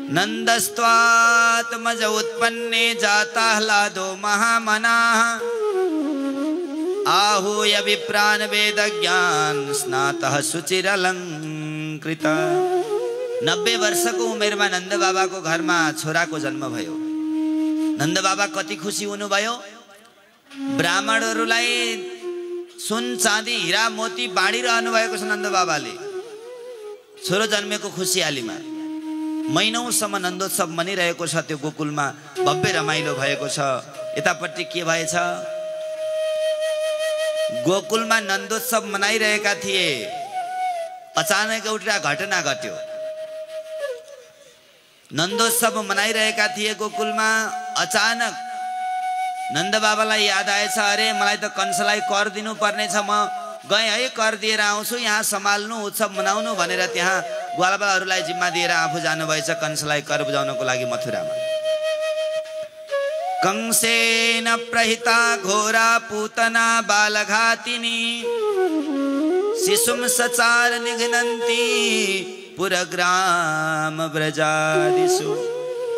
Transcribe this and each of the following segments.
नन्दस्त्वात्मज उत्पन्ने जाताह्लादो महामनाः आहूय विप्रान् वेदज्ञान स्नातः शुचिरलङ्कृतः। 90 वर्षको उमेरमा नन्द बाबाको घरमा छोराको जन्म भयो। नन्द बाबा कति खुसी हुनुभयो। ब्राह्मणहरूलाई सुन चाँदी हिरा मोती बाँडिरहनु भएको छ नन्द बाबाले छोरो जन्मेको खुसियालीमा। महिनौसम्म नन्दोत्सव मनिरहेको छ त्यो गोकुलमा, भव्य रमाइलो भएको छ। यतापट्टि के भएछ, गोकुलमा नन्दोत्सव मनाइरहेका थिए, अचानक एउटा घटना घट्यो। नन्दोत्सव मनाइरहेका थिए गोकुलमा, अचानक नन्द बाबालाई याद आएछ, अरे मलाई त कंसलाई कर दिनु पर्ने छ, म गएँ है कर दिएर आउँछु, यहाँ सम्हाल्नु उत्सव मनाउनु भनेर त्यहाँ ग्वालबालहरूलाई जिम्मा दिएर आफू जानुभएछ कंसलाई कर बुझाउनको लागि मथुरामा। कंसेन प्रहिता घोरा पूतना बालघातिनी शिशुं सचार निघ्नन्ति पुरग्राम ब्रजादिषु।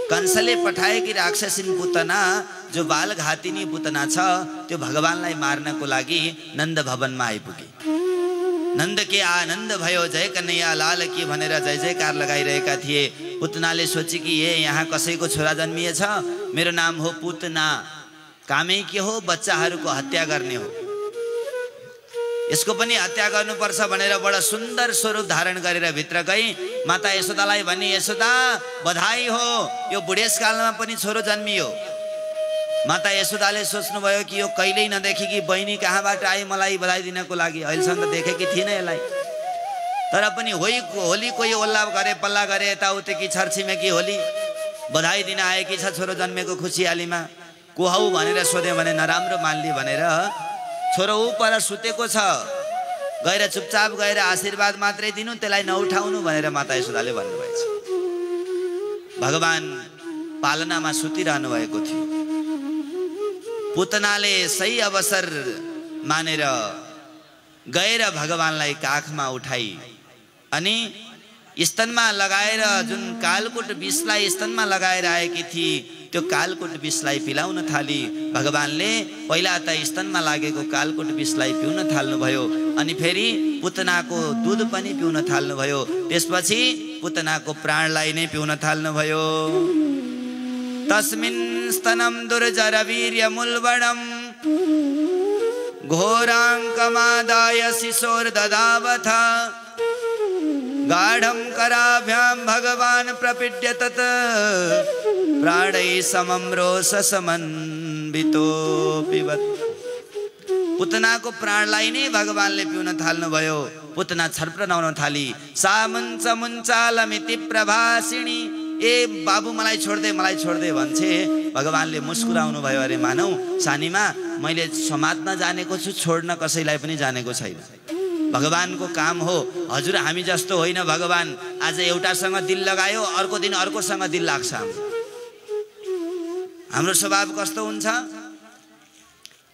कंसले पठाएकी राक्षसिन पुतना जो बालघातिनी पुतना छ त्यो भगवानलाई मार्नको लागि नन्द भवनमा आइपुगे। नन्द के आनन्द भयो, जय कन्हैया लाल की भनेर जय जयकार लगाइरहेका थिए। पुतनाले सोचे कि ए यहाँ कसैको छोरा जन्मिएछ, मेरो नाम हो पुतना, कामै के हो बच्चाहरूको हत्या गर्ने हो, यसको पनि हत्या गर्नुपर्छ भनेर बडा सुन्दर स्वरूप धारण गरेर भित्र गई। माता यशोदालाई भनी, यशोदा बधाई हो, यो बुढेसकालमा पनि छोरो जन्मियो। माता यशोदाले सोच्नुभयो कि यो कहिल्यै नदेखेकी बहिनी कहाँबाट आई मलाई बधाई दिनको लागि, अहिलेसम्म त देखेकी थिइनँ यसलाई। तर पनि होली कोही ओल्ला गरे पल्ला गरे यताउति कि छरछिमेकी होली बधाई दिन आएकी छ छोरो जन्मेको खुसियालीमा। को हौ भनेर सोधे भने नराम्रो मान्ली भनेर, छोरो ऊ पर सुतेको छ, गएर चुपचाप गएर आशीर्वाद मात्रै दिनु, त्यसलाई नउठाउनु भनेर माता यशोदाले भन्नुभएछ। भगवान पालनामा सुतिरहनु भएको थियो। पुतनाले सही अवसर मानेर गएर भगवानलाई काखमा उठाई अनि स्तनमा लगाएर जुन कालकुट विषलाई स्तनमा लगाएर आएकी थिए त्यो कालकुट विषलाई पिलाउन थाली। भगवानले पहिला त स्तनमा लागेको कालकुट विषलाई पिउन थाल्नुभयो अनि फेरि पुतनाको दूध पनि पिउन थाल्नुभयो। त्यसपछि पुतनाको प्राणलाई नै पिउन थाल्नुभयो। तस्मिन् स्तनं दुर्जर वीर्य मुल्बणं घोराङ्कमादाय शिशोर्ददावथ गाढं कराभ्यां भगवान् प्रपीड्य तत् प्राणैः समं रोषसमन्वितो पिबत्। पुतनाको प्राणलाई नै भगवानले पिउन थाल्नुभयो। पुतना छर्पनाउन थाली। सा मुञ्च मुञ्चालमिति प्रभासिणी, ए बाबु मलाई छोड्दे भन्छे। भगवानले मुस्कुराउनु भयो, अरे मानौ सानीमा मैले समात्न जानेको छु, छोड्न कसैलाई पनि जानेको छैन। भगवानको काम हो, हजुर हामी जस्तो होइन। भगवान आज एउटासँग दिल लगायो, अर्को दिन अर्कोसँग दिल लाग्छ। हाम्रो स्वभाव कस्तो हुन्छ,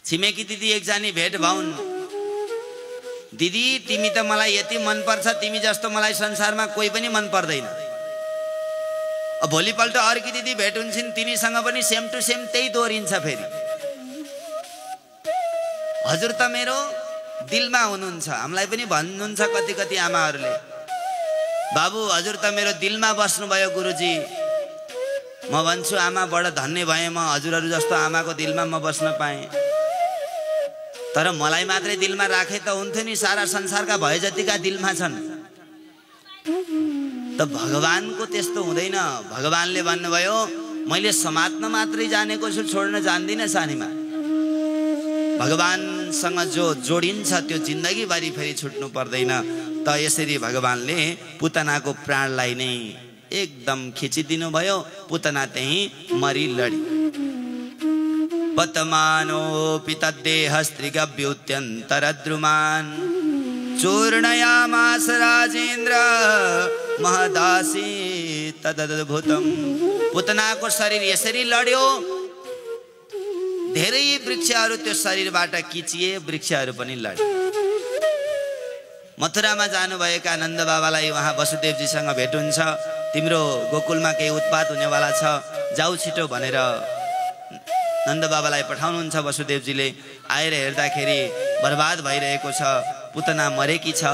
छिमेकी दिदी एकजानी भेट भउन्, दिदी तिमी त मलाई यति मन पर्छ, तिमी जस्तो मलाई संसारमा कोही पनि मन पर्दैन। भोलिपल्ट अर्की दिदी भेट हुन्छन्, तिनीसँग पनि सेम टु सेम त्यही दोहोरिन्छ। फेरि हजुर त मेरो दिलमा हुनुहुन्छ। हामीलाई पनि भन्नुहुन्छ कति कति आमाहरूले, बाबु हजुर त मेरो दिलमा बस्नुभयो गुरुजी। म भन्छु आमा बडा धन्य भएँ, म हजुरहरू जस्तो आमाको दिलमा म बस्न पाएँ। तर मलाई मात्रै दिलमा राखे त हुन्थ्यो नि, सारा संसारका भए जतिका दिलमा छन्। त भगवानको त्यस्तो हुँदैन। भगवानले भन्नुभयो मैले समात्न मात्रै जानेको छु, छोड्न जान्दिनँ सानीमा। भगवानसँग जो जोडिन्छ त्यो जिन्दगीभरि फेरि छुट्नु पर्दैन। त यसरी भगवानले पुतनाको प्राणलाई नै एकदम खिचिदिनु भयो। पुतना त्यही मरि लडी। पतमानोऽपि तद्देहस्त्रिगभ्युत्यन्तरद्रुमान् चूर्णयामास राजेन्द्र महदासी तदद्भुतम्। पुतनाको शरीर यसरी लड्यो, धेरै वृक्षहरू त्यो शरीरबाट किचिए, वृक्षहरू पनि लडे। मथुरामा जानुभएका नन्द बाबालाई वहाँ वसुदेवजीसँग भेट हुन्छ। तिम्रो गोकुलमा केही उत्पात हुनेवाला छ, जाऊ छिटो भनेर नन्द बाबालाई पठाउनुहुन्छ वसुदेवजीले। आएर हेर्दाखेरि बर्बाद भइरहेको छ, पुतना मरेकी छ।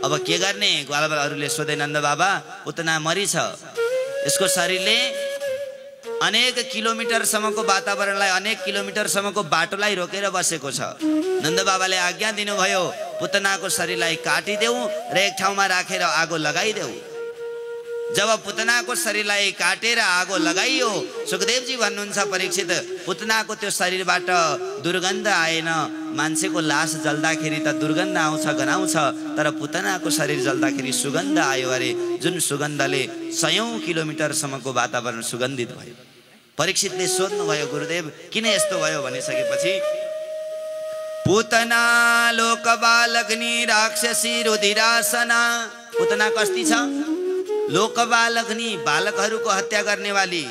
अब के गर्ने? ग्वालबालहरूले सोधे, नन्द बाबा पुतना मरी छ, यसको शरीरले अनेक किलोमिटरसम्मको वातावरणलाई, अनेक किलोमिटरसम्मको बाटोलाई रोकेर बसेको छ। नन्द बाबाले आज्ञा दिनुभयो, पुतनाको शरीरलाई काटिदेऊ र एक ठाउँमा राखेर आगो लगाइदेऊ। जब पुतनाको शरीरलाई काटेर आगो लगाइयो, सुखदेवजी भन्नुहुन्छ, परीक्षित पुतनाको त्यो शरीरबाट दुर्गन्ध आएन। मान्छेको लास जल्दाखेरि त दुर्गन्ध आउँछ, गनाउँछ, तर पुतनाको शरीर जल्दाखेरि सुगन्ध आयो अरे, जुन सुगन्धले 100 किलोमिटरसम्मको वातावरण सुगन्धित भयो। परीक्षितले सोध्नुभयो, गुरुदेव किन यस्तो भयो? भनिसकेपछि, पुतना लोकबालग्नि राक्षसी रुधिरासना। पुतना कस्ती छ? लोकबालग्नि, बालकहरूको हत्या गर्नेवाली।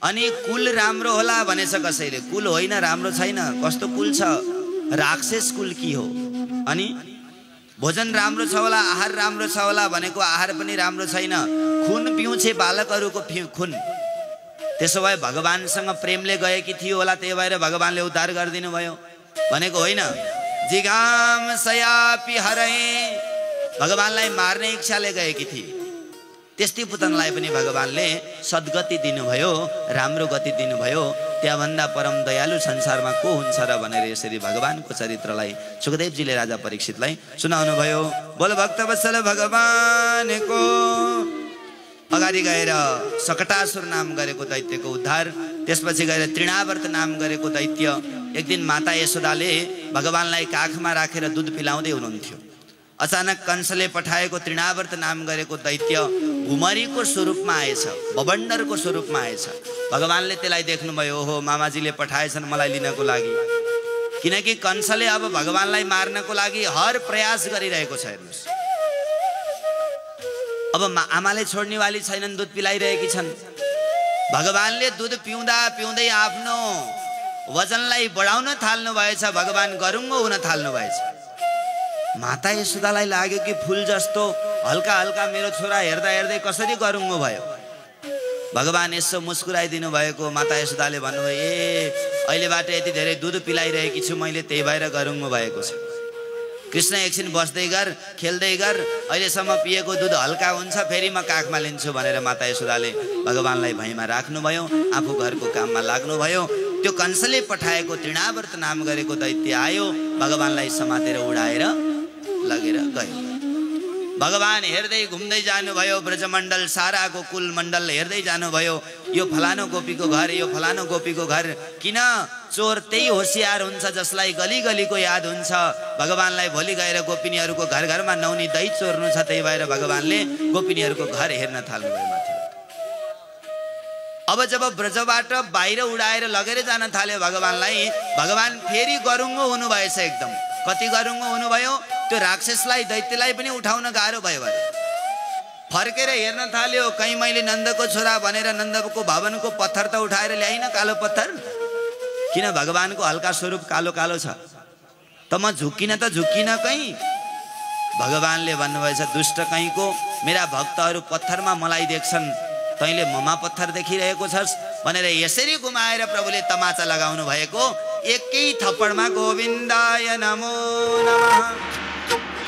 अनि कुल राम्रो होला भनेछ कसैले, कुल होइन, राम्रो छैन। कस्तो कुल छ? राक्षस कुल की हो। अनि भोजन राम्रो छ होला, आहार राम्रो छ होला भनेको आहार पनि राम्रो छैन। खुन पिउँछे बालकहरूको खुन। त्यसो भए भगवानसँग प्रेमले गएकी थियो होला, त्यही भएर भगवानले उद्धार गरिदिनु भयो भनेको होइन। जिगाम सयापि हरै, भगवानलाई मार्ने इच्छाले गएकी थिए। त्यस्तै पुतनालाई पनि भगवानले सद्गति दिनुभयो, राम्रो गति दिनुभयो। त्यहाँभन्दा परम दयालु संसारमा को हुन्छ र भनेर यसरी भगवानको चरित्रलाई सुखदेवजीले राजा परीक्षितलाई सुनाउनु भयो। बोल भक्तवत्सल भगवानको। अगाडि गएर सकटासुर नाम गरेको दैत्यको उद्धार, त्यसपछि गएर तृणावर्त नाम गरेको दैत्य। एक दिन माता यशोदाले भगवानलाई काखमा राखेर दुध पिलाउँदै हुनुहुन्थ्यो। अचानक कंसले पठाएको तृणावर्त नाम गरेको दैत्य घुमरीको स्वरूपमा आएछ, बबन्डरको स्वरूपमा आएछ। भगवानले त्यसलाई देख्नुभयो, ओहो मामाजीले पठाएछन् मलाई लिनको लागि। किनकि कंसले अब भगवानलाई मार्नको लागि हर प्रयास गरिरहेको छ। हेर्नुहोस्, अब आमाले छोड्नेवाली छैनन्, दुध पिलाइरहेकी छन्। भगवानले दुध पिउँदा पिउँदै आफ्नो वजनलाई बढाउन थाल्नु भएछ, भगवान गरुङ्गो हुन थाल्नु भएछ। माता यशोदालाई लाग्यो कि फुल जस्तो हल्का हल्का मेरो छोरा हेर्दा हेर्दै कसरी गरुङ्गो भयो। भगवान यसो मुस्कुराइदिनु भएको। माता यशोदाले भन्नुभयो, ए अहिलेबाट यति धेरै दुध पिलाइरहेकी छु मैले, त्यही भएर गरुङ्गो भएको छ। कृष्ण एकछिन बस्दै गर, खेल्दै गर, अहिलेसम्म पिएको दुध हल्का हुन्छ, फेरि म काखमा लिन्छु भनेर माता यशोदाले भगवानलाई भैँमा राख्नुभयो, आफू घरको काममा लाग्नुभयो। त्यो कंसले पठाएको तृणावर्त नाम गरेको दैत्य आयो, भगवानलाई समातेर उडाएर लगेर गयो। भगवान हेर्दै घुम्दै जानुभयो, ब्रजमण्डल साराको कुल मण्डल हेर्दै जानुभयो। यो फलानो गोपीको घर, यो फलानो गोपीको घर। किन? चोर त्यही होसियार हुन्छ जसलाई गली गलीको याद हुन्छ। भगवानलाई भोलि गएर गोपिनीहरूको घर घरमा नौनी दही चोर्नु छ, त्यही भएर भगवानले गोपिनीहरूको घर हेर्न थाल्नुभयो माथि। अब जब ब्रजबाट बाहिर उडाएर लगेर जान थाल्यो भगवानलाई, भगवान फेरि गरुङ्गो हुनुभएछ एकदम। कति गरुङ्गो हुनुभयो? त्यो राक्षसलाई, दैत्यलाई पनि उठाउन गाह्रो भयो भने फर्केर हेर्न थाल्यो। कहीँ मैले नन्दको छोरा भनेर नन्दको भवनको पत्थर त उठाएर ल्याइन, कालो पत्थर। किन? भगवानको हल्का स्वरूप कालो कालो छ। त म झुक्किन त झुक्किन कहीँ। भगवानले भन्नुभएछ, दुष्ट कहीँको, मेरा भक्तहरू पत्थरमा मलाई देख्छन्, तैँले ममा पत्थर देखिरहेको छस् भनेर यसरी घुमाएर प्रभुले तमाचा लगाउनु भएको। एकै थप्पडमा गोविन्दाय नमो नमः,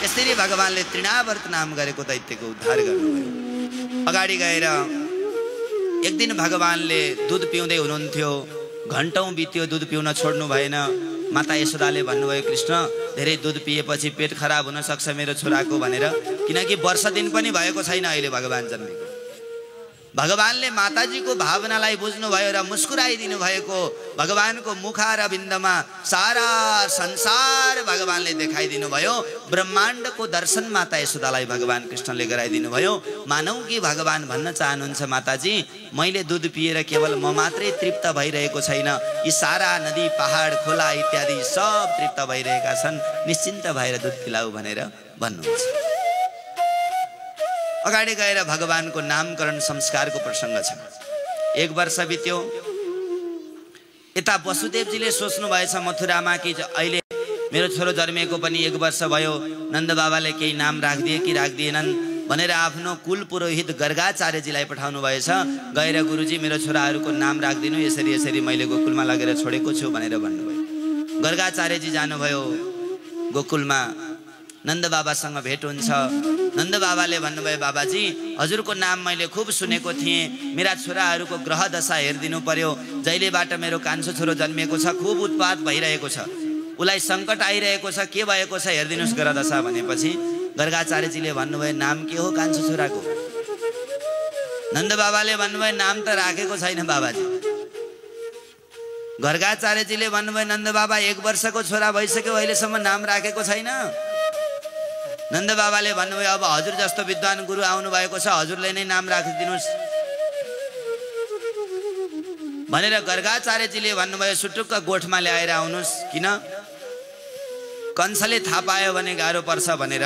यसरी भगवानले तृणावर्त नाम गरेको दैत्यको उद्धार गर्नुभयो। अगाडि गएर एक दिन भगवानले दुध पिउँदै हुनुहुन्थ्यो, घन्टौँ बित्यो दुध पिउन छोड्नु भएन। माता यशोदाले भन्नुभयो, कृष्ण धेरै दुध पिएपछि पेट खराब हुन सक्छ मेरो छोराको भनेर, किनकि वर्ष दिन पनि भएको छैन अहिले भगवान जन्मेको। भगवानले माताजीको भावनालाई बुझ्नुभयो र मुस्कुराइदिनु भएको। भगवानको मुखारविन्दमा सारा संसार भगवानले देखाइदिनु भयो। ब्रह्माण्डको दर्शन माता यशोदालाई भगवान कृष्णले गराइदिनु भयो। मानौ कि भगवान भन्न चाहनुहुन्छ, माताजी मैले दुध पिएर केवल म मात्रै तृप्त भइरहेको छैन, यी सारा नदी पहाड खोला इत्यादि सब तृप्त भइरहेका छन्, निश्चिन्त भएर दुध पिलाऊ भनेर भन्नुहुन्छ। अगाडि गएर भगवानको नामकरण संस्कारको प्रसङ्ग छ। 1 वर्ष बित्यो। यता वसुदेवजीले सोच्नु भएछ मथुरामा कि अहिले मेरो छोरो जन्मेको पनि 1 वर्ष भयो, नन्द बाबाले केही नाम राखिदिए कि राखिदिएनन् भनेर आफ्नो कुल पुरोहित गर्गाचार्यजीलाई पठाउनु भएछ। गएर गुरुजी मेरो छोराहरूको नाम राखिदिनु, यसरी यसरी मैले गोकुलमा लगेर छोडेको छु भनेर भन्नुभयो। गर्गाचार्यजी जानुभयो गोकुलमा, नन्द बाबासँग भेट हुन्छ। नन्द बाबाले भन्नुभयो बाबाजी हजुरको नाम मैले खुब सुनेको थिएँ, मेरा छोराहरूको ग्रह दशा हेरिदिनु पर्यो, जहिलेबाट मेरो कान्छो छोरो जन्मिएको छ खुब उत्पात भइरहेको छ, उसलाई सङ्कट आइरहेको छ, के भएको छ हेरिदिनुहोस् ग्रह दशा भनेपछि गर्गाचार्यजीले भन्नुभयो नाम के हो कान्छो छोराको? नन्द बाबाले भन्नुभयो नाम त राखेको छैन बाबाजी। गर्गाचार्यजीले भन्नुभयो नन्द बाबा 1 वर्षको छोरा भइसक्यो, अहिलेसम्म नाम राखेको छैन। नन्द बाबाले भन्नुभयो अब हजुर जस्तो विद्वान गुरु आउनु भएको छ, हजुरले नै नाम राखिदिनुहोस् भनेर गर्गाचार्यजीले भन्नुभयो सुटुक्क गोठमा ल्याएर आउनुहोस्, किन कंसले थाहा पायो भने गाह्रो पर्छ भनेर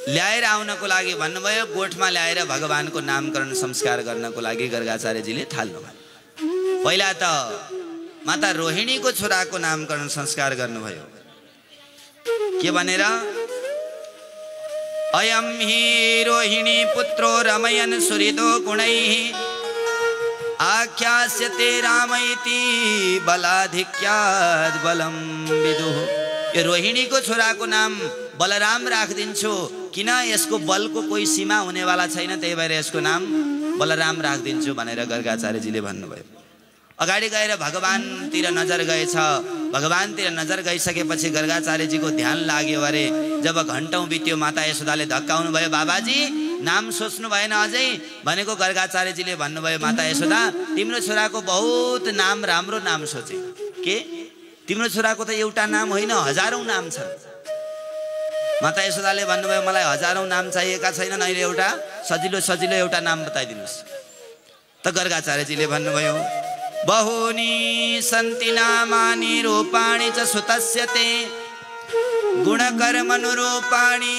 ल्याएर आउनको लागि भन्नुभयो। गोठमा ल्याएर भगवानको नामकरण संस्कार गर्नको लागि गर्गाचार्यजीले थाल्नुभयो। पहिला त माता रोहिणीको छोराको नामकरण संस्कार गर्नुभयो। के भनेर? अयम हि रोहिणी पुत्रो रमयन् सुहृदो गुणैः आख्यास्यते रामैति बलाधिक्याद् बलं विदुः। यो रोहिणीको छोराको नाम बलराम राखिदिन्छु, किन यसको बलको कोही सीमा हुनेवाला छैन, त्यही भएर यसको नाम बलराम राखिदिन्छु भनेर गर्गाचार्यजीले भन्नुभयो। अगाडि गएर भगवानतिर नजर गएछ। भगवानतिर नजर गइसकेपछि गर्गाचार्यजीको ध्यान लाग्यो अरे। जब घण्टौं बित्यो माता यशोदाले धक्काउनु भयो, बाबाजी नाम सोच्नु भएन अझै भनेको गर्गाचार्यजीले भन्नुभयो माता यशोदा तिम्रो छोराको बहुत नाम, राम्रो नाम सोचे। के तिम्रो छोराको त एउटा नाम होइन, हजारौं नाम छ। माता यशोदाले भन्नुभयो मलाई हजारौं नाम चाहिएका छैनन्, अहिले एउटा सजिलो सजिलो एउटा नाम बताइदिनुहोस्। त गर्गाचार्यजीले भन्नुभयो बहूनि सन्ति नामानि रूपाणि च सुतस्य ते गुणकर्मनुरूपाणि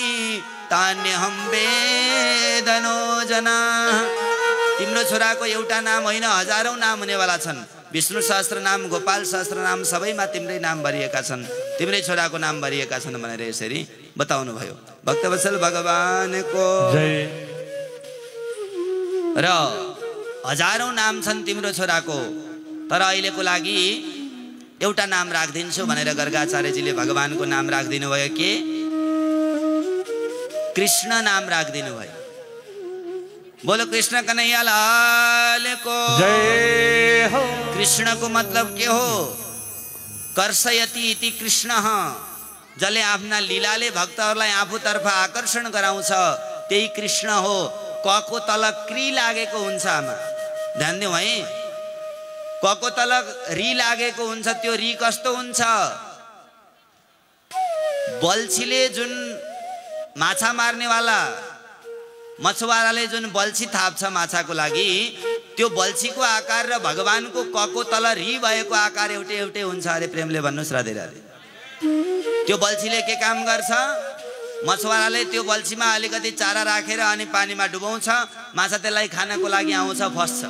तान्यहं वेदनो जना। तिम्रो छोराको एउटा नाम होइन, हजारौं नाम हुनेवाला छन्। विष्णु सहस्त्र नाम, गोपाल सहस्त्र नाम सबैमा तिम्रै नाम भरिएका छन्, तिम्रै छोराको नाम भरिएका छन् भनेर यसरी बताउनु भयो। भक्तवत्सल भगवानको जय। र हजारौं नाम छन् तिम्रो छोराको, तर अहिलेको लागि एउटा नाम राखिदिन्छु भनेर गर्गाचार्यजीले भगवानको नाम राखिदिनु भयो। के? कृष्ण नाम राखिदिनु भयो। बोलो कृष्ण कन्हैया लाल को जय हो। कृष्णको मतलब के हो? कर्षयति इति कृष्ण, जसले आफ्ना लीलाले भक्तहरूलाई आफूतर्फ आकर्षण गराउँछ त्यही कृष्ण हो। कको तल क्री लागेको हुन्छ, आमा ध्यान दिउँ है। कको तल री लागेको हुन्छ, त्यो री कस्तो हुन्छ? बल्छीले जुन माछा मार्नेवाला मछुवाराले जुन बल्छी थाप्छ माछाको लागि, त्यो बल्छीको आकार र भगवानको कको तल री भएको आकार एउटै एउटै हुन्छ अरे। प्रेमले भन्नुहोस् राधे राधे। त्यो बल्छीले के काम गर्छ? मछुवाराले त्यो बल्छीमा अलिकति चारा राखेर अनि पानीमा डुबाउँछ, माछा त्यसलाई खानको लागि आउँछ, फस्छ।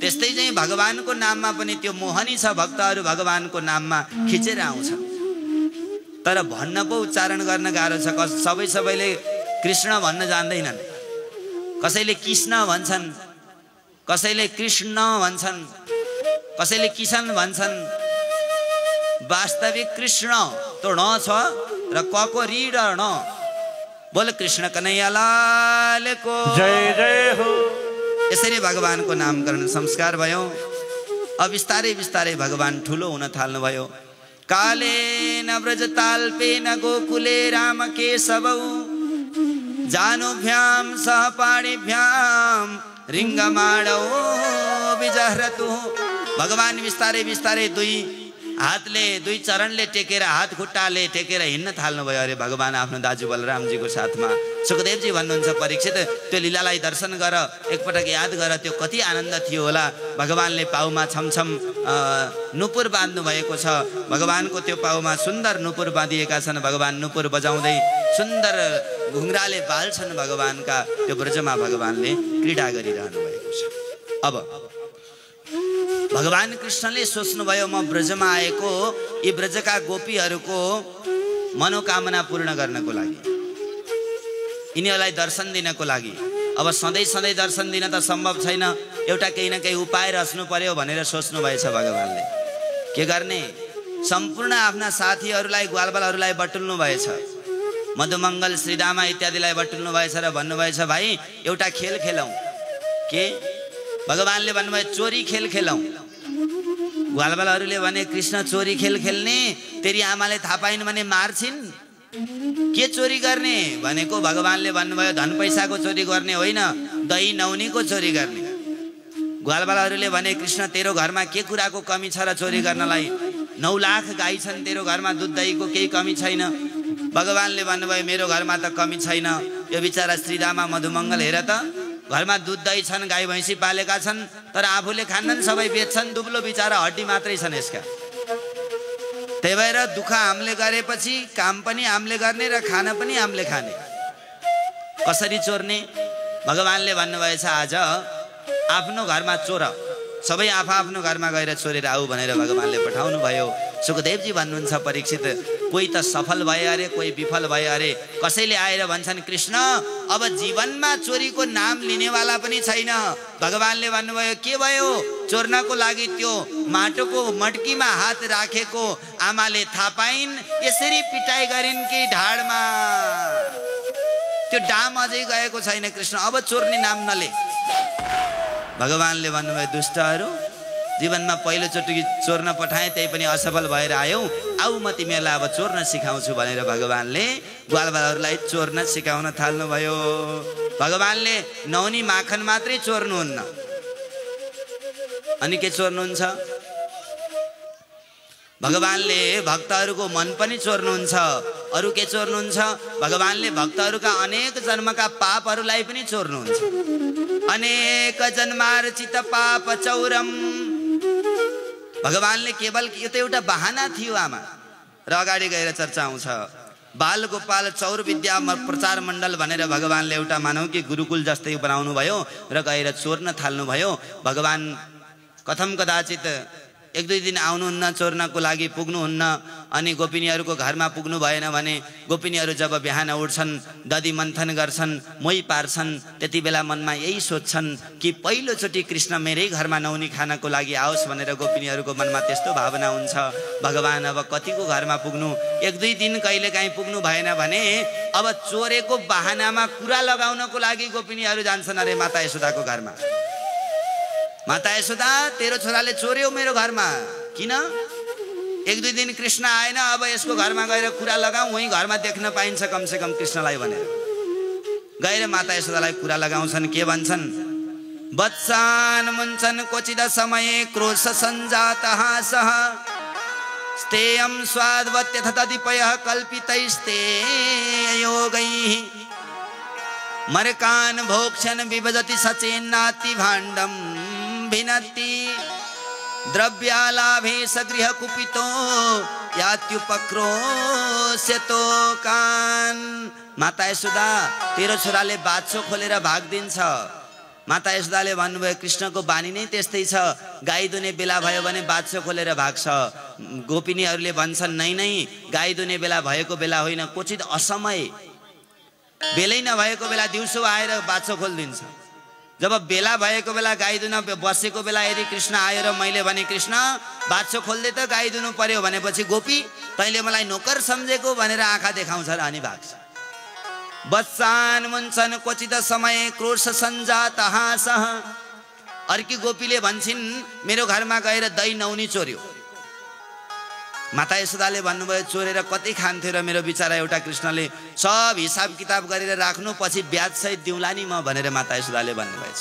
त्यस्तै चाहिँ भगवानको नाममा पनि त्यो मोहनी छ, भक्तहरू भगवानको नाममा खिचेर आउँछ। तर भन्न पो उच्चारण गर्न गाह्रो छ। सबैले कृष्ण भन्न जान्दैनन्। कसैले कृष्ण भन्छन्, कसैले कृष्ण भन्छन्, कसैले किसन भन्छन्। वास्तविक कृष्ण तो ण छ र कको री र ण। बोल कृष्ण कन्हैया लाल को जय जय हो। यसरी भगवानको नामकरण संस्कार भयो। अब बिस्तारै बिस्तारै भगवान ठुलो हुन थाल्नुभयो। कालेन व्रजताल्पेन गोकुले राम केशवौ जानुभ्याम सहपाणिभ्याम रिङ्गमाणौ विजहरतु। भगवान बिस्तारै बिस्तारै दुई हातले, दुई चरणले टेकेर, हात खुट्टाले टेकेर हिँड्न थाल्नुभयो अरे भगवान आफ्नो दाजु बलरामजीको साथमा। सुखदेवजी भन्नुहुन्छ परीक्षित त्यो लीलालाई दर्शन गर, एकपटक याद गर, त्यो कति आनन्द थियो होला। भगवानले पाउमा छमछम नुपुर बाँध्नु भएको छ। भगवानको त्यो पाउमा सुन्दर नुपुर बाँधिएका छन्। भगवान नुपुर बजाउँदै सुन्दर घुङ्राले बाल्छन् भगवानका। त्यो ब्रजमा भगवानले क्रीडा गरिरहनु भएको छ। अब भगवान कृष्णले सोच्नुभयो म ब्रजमा आएको यी ब्रजका गोपीहरूको मनोकामना पूर्ण गर्नको लागि। यिनीहरूलाई दर्शन दिनको लागि। अब सधैँ सधैँ दर्शन दिन त सम्भव छैन, एउटा केही न केही उपाय रच्नु पर्यो भनेर सोच्नु भएछ भगवानले। के गर्ने? सम्पूर्ण आफ्ना साथीहरूलाई ग्वालबालहरूलाई बटुल्नु भएछ, मधुमङ्गल श्रीदामा इत्यादिलाई बटुल्नु भएछ र भन्नुभएछ भाइ एउटा खेल खेलौँ। के? भगवानले भन्नुभयो चोरी खेल खेलौँ। ग्वालबालहरूले भने कृष्ण चोरी खेल खेल्ने, तेरी आमाले थाहा पाइन् भने मार्छिन्, के चोरी गर्ने भनेको? भगवानले भन्नुभयो धन पैसाको चोरी गर्ने होइन, दही नौनीको चोरी गर्ने। ग्वालबालहरूले भने कृष्ण तेरो घरमा के कुराको कमी छ र चोरी गर्नलाई? 9 लाख गाई छन् तेरो घरमा, दुध दहीको केही कमी छैन। भगवानले भन्नुभयो मेरो घरमा त कमी छैन। यो बिचारा श्रीदामा मधुमङ्गल हेर त, घरमा दुध दही छन्, गाई भैँसी पालेका छन्, तर आफूले खान्छन्, सबै बेच्छन्, दुब्लो बिचारा हड्डी मात्रै छन् यसका। त्यही भएर दुःख हामीले गरेपछि काम पनि हामीले गर्ने र खाना पनि हामीले खाने। कसरी चोर्ने? भगवानले भन्नुभएछ आज आफ्नो घरमा चोर, सबै आफ्नो घरमा गएर चोरेर आऊ भनेर भगवानले पठाउनु भयो। सुखदेवजी भन्नुहुन्छ परीक्षित कोही त सफल भयो अरे, कोही विफल भयो अरे। कसैले आएर भन्छन् कृष्ण अब जीवनमा चोरीको नाम लिनेवाला पनि छैन। भगवानले भन्नुभयो के भयो? चोर्नको लागि त्यो माटोको मटकीमा हात राखेको आमाले थाहा पाइन्, यसरी पिटाइ गरिन् कि ढाडमा त्यो डाम अझै गएको छैन कृष्ण, अब चोर्ने नाम नले। भगवानले भन्नुभयो दुष्टहरू, जीवनमा पहिलोचोटि चोर्न पठाएँ, त्यही पनि असफल भएर आयौ, आऊ म तिमीहरूलाई अब चोर्न सिकाउँछु भनेर भगवानले ग्वालबालहरूलाई चोर्न सिकाउन थाल्नुभयो। भगवानले नौनी माखन मात्रै चोर्नुहुन्न, अनि के चोर्नुहुन्छ? भगवानले भक्तहरूको मन पनि चोर्नुहुन्छ। अरू के चोर्नुहुन्छ? भगवानले भक्तहरूका अनेक जन्मका पापहरूलाई पनि चोर्नुहुन्छ। अनेक जन्मार्चित पाप चौरम। भगवानले केवल यो त एउटा बहाना थियो आमा, र अगाडि गएर चर्चा आउँछ बाल गोपाल चौर विद्या प्रचार मण्डल भनेर भगवानले एउटा मानौ कि गुरुकुल जस्तै बनाउनु भयो र गएर चोर्न थाल्नु भयो। भगवान कथम कदाचित 1-2 दिन आउनुहुन्न, चोर्नको लागि पुग्नुहुन्न, अनि गोपिनीहरूको घरमा पुग्नु भएन भने गोपिनीहरू जब बिहान उठ्छन्, दधी मन्थन गर्छन्, मोही पार्छन्, त्यति बेला मनमा यही सोच्छन् कि पहिलोचोटि कृष्ण मेरै घरमा नौनी खानको लागि आओस् भनेर गोपिनीहरूको मनमा त्यस्तो भावना हुन्छ। भगवान अब कतिको घरमा पुग्नु? 1-2 दिन कहिलेकाहीँ पुग्नु भएन भने अब चोरेको बहानामा कुरा लगाउनको लागि गोपिनीहरू जान्छन् अरे माता यशोदाको घरमा। माता यशोदा तेरो छोराले चोर्यो मेरो घरमा, किन? 1-2 दिन कृष्ण आएन, अब यसको घरमा गएर कुरा लगाऊ, वहीँ घरमा देख्न पाइन्छ कमसेकम कृष्णलाई भनेर गएर माता यशोदालाई कुरा लगाउँछन्। के भन्छन्? वत्सान मुञ्चन क्वचिद समय क्रोश सञ्जात हासः स्तेयं स्वाद्वत्यथ तदिपयः कल्पितैस्ते योगैः मरकान् भोक्ष्यन् विभजति सचेन्नाति भाण्डं भिनत्ति द्रव्यालाभे सगृह कुपितो यात्युपक्रोश्यतो कान्। माता यशोदा तेरो छोराले बाछो खोलेर भाग्दिन्छ। माता यशोदाले भन्नुभयो कृष्णको बानी नै त्यस्तै छ, गाई दुने बेला भयो भने बाछो खोलेर भाग्छ। गोपिनीहरूले भन्छन् नै नै गाई दुने बेला भएको बेला होइन, क्वचित असमय बेलै नभएको बेला दिउँसो आएर बाछो खोलिदिन्छ। जब बेला भएको बेला गाई दुन बसेको बेला यदि कृष्ण आयो र मैले भने कृष्ण बाछो खोल्दै त गाई दुनु पर्यो भनेपछि गोपी तैँले मलाई नोकर सम्झेको भनेर आँखा देखाउँछ र अनि भाग्छ। बच्चान मुन्छन् क्वचित समय क्रोश सञ्जात हासः। अर्की गोपीले भन्छन् मेरो घरमा गएर दही नौनी चोर्यो। माता यशोदाले भन्नुभयो चोरेर कति खान्थ्यो र मेरो बिचारा एउटा कृष्णले सब हिसाब किताब गरेर राख्नु, पछि ब्याज सहित दिउँला नि म भनेर माता यशोदाले भन्नुभएछ।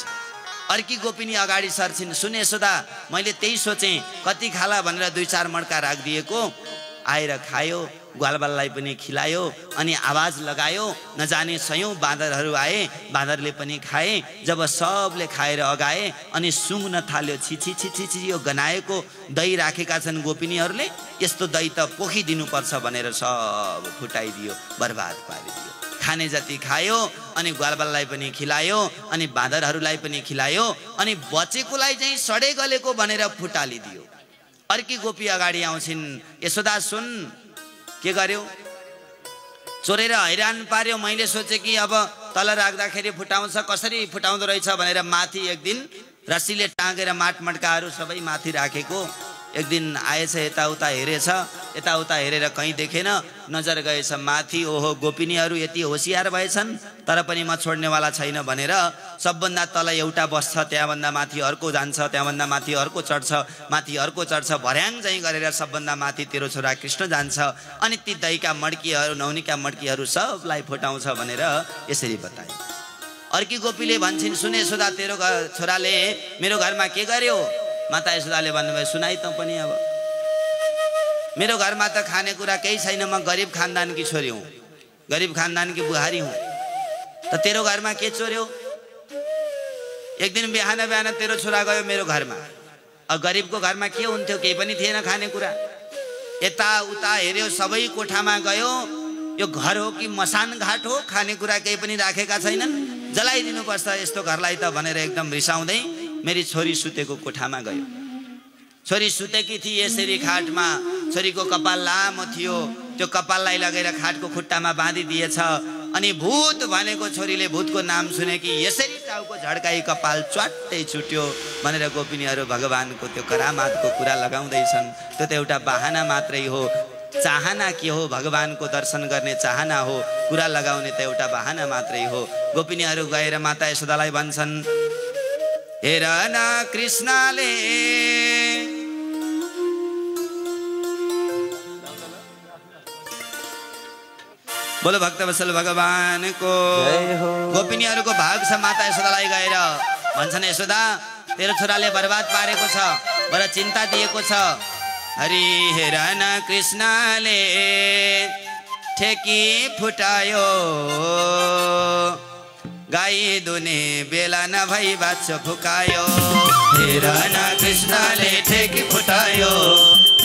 अर्की गोपिनी अगाडि सर्छिन्, सुन यशोदा मैले त्यही सोचेँ, कति खाला भनेर 2-4 मड्का राखिदिएको, आएर खायो, ग्वालबाललाई पनि खिलायो, अनि आवाज लगायो, नजाने 100 बाँदरहरू आए, बाँदरले पनि खाए। जब सबले खाएर अगाए अनि सुँग्न थाल्यो, छिछि छिछि छि यो गनाएको दही राखेका छन् गोपिनीहरूले, यस्तो दही त पोखिदिनुपर्छ भनेर सब फुटाइदियो, बर्बाद पारिदियो। खाने जति खायो अनि ग्वालबाललाई पनि खिलायो, अनि बाँदरहरूलाई पनि खिलायो, अनि बचेकोलाई चाहिँ सडे गलेको भनेर फुटालिदियो। अर्की गोपी अगाडि आउँछिन्, यशोदा सुन के गर्यो? चोरेर हैरान पार्यो। मैले सोचेँ कि अब तल राख्दाखेरि फुटाउँछ कसरी फुटाउँदो रहेछ भनेर माथि एक दिन रस्सीले टाँगेर माटमटकाहरू सबै माथि राखेको एक दिन आएछ यताउता हेरेछ यताउता हेरेर कहीँ देखेन नजर गएछ माथि ओहो गोपिनीहरू यति होसियार भएछन् तर पनि म छोड्नेवाला छैन भनेर सबभन्दा तल एउटा बस्छ त्यहाँभन्दा माथि अर्को जान्छ त्यहाँभन्दा माथि अर्को चढ्छ माथि अर्को चढ्छ भर्याङ चाहिँ गरेर सबभन्दा माथि तेरो छोरा कृष्ण जान्छ अनि ती दहीका मड्कीहरू नौनीका मड्कीहरू सबलाई फुटाउँछ भनेर यसरी बताए। अर्की गोपीले भन्छन् सुने यशोदा तेरो छोराले मेरो घरमा के गर्यो? माता यशोदाले भन्नुभयो सुनाइ त पनि अब मेरो घरमा त खानेकुरा केही छैन म गरिब खानदानकी छोरी हुँ गरिब खानदानकी बुहारी हुँ त तेरो घरमा के चोर्यो? एक दिन बिहान बिहान तेरो छोरा गयो मेरो घरमा अब गरिबको घरमा के हुन्थ्यो केही पनि थिएन खानेकुरा यताउता हेऱ्यो सबै कोठामा गयो यो घर हो कि मसान घाट हो खानेकुरा केही पनि राखेका छैनन् जलाइदिनुपर्छ यस्तो घरलाई त भनेर एकदम रिसाउँदै मेरी छोरी सुतेको कोठामा गयो। छोरी सुतेकी थिए यसरी खाटमा छोरीको कपाल लामो थियो त्यो कपाललाई लगेर खाटको खुट्टामा बाँधिदिएछ अनि भूत भनेको छोरीले भूतको नाम सुने कि यसरी टाउको झड्काई कपाल च्वाट्टै छुट्यो भनेर गोपिनीहरू भगवानको त्यो करामातको कुरा लगाउँदैछन्। त्यो त एउटा बहाना मात्रै हो चाहना के हो भगवानको दर्शन गर्ने चाहना हो कुरा लगाउने त एउटा बहाना मात्रै हो। गोपिनीहरू गएर माता यशोदालाई भन्छन् हेर न कृष्णले बोलो भक्तवत्सल भगवानको गोपिनीहरूको भाग छ। माता यशोदालाई गएर भन्छन् यशोदा तेरो छोराले बर्बाद पारेको छ बडा चिन्ता दिएको छ। हरि हेर न कृष्णले ठेकी फुटायो गाई दुने बेला नभई बाछो फुकायो। हेर न कृष्णले ठेकी फुटायो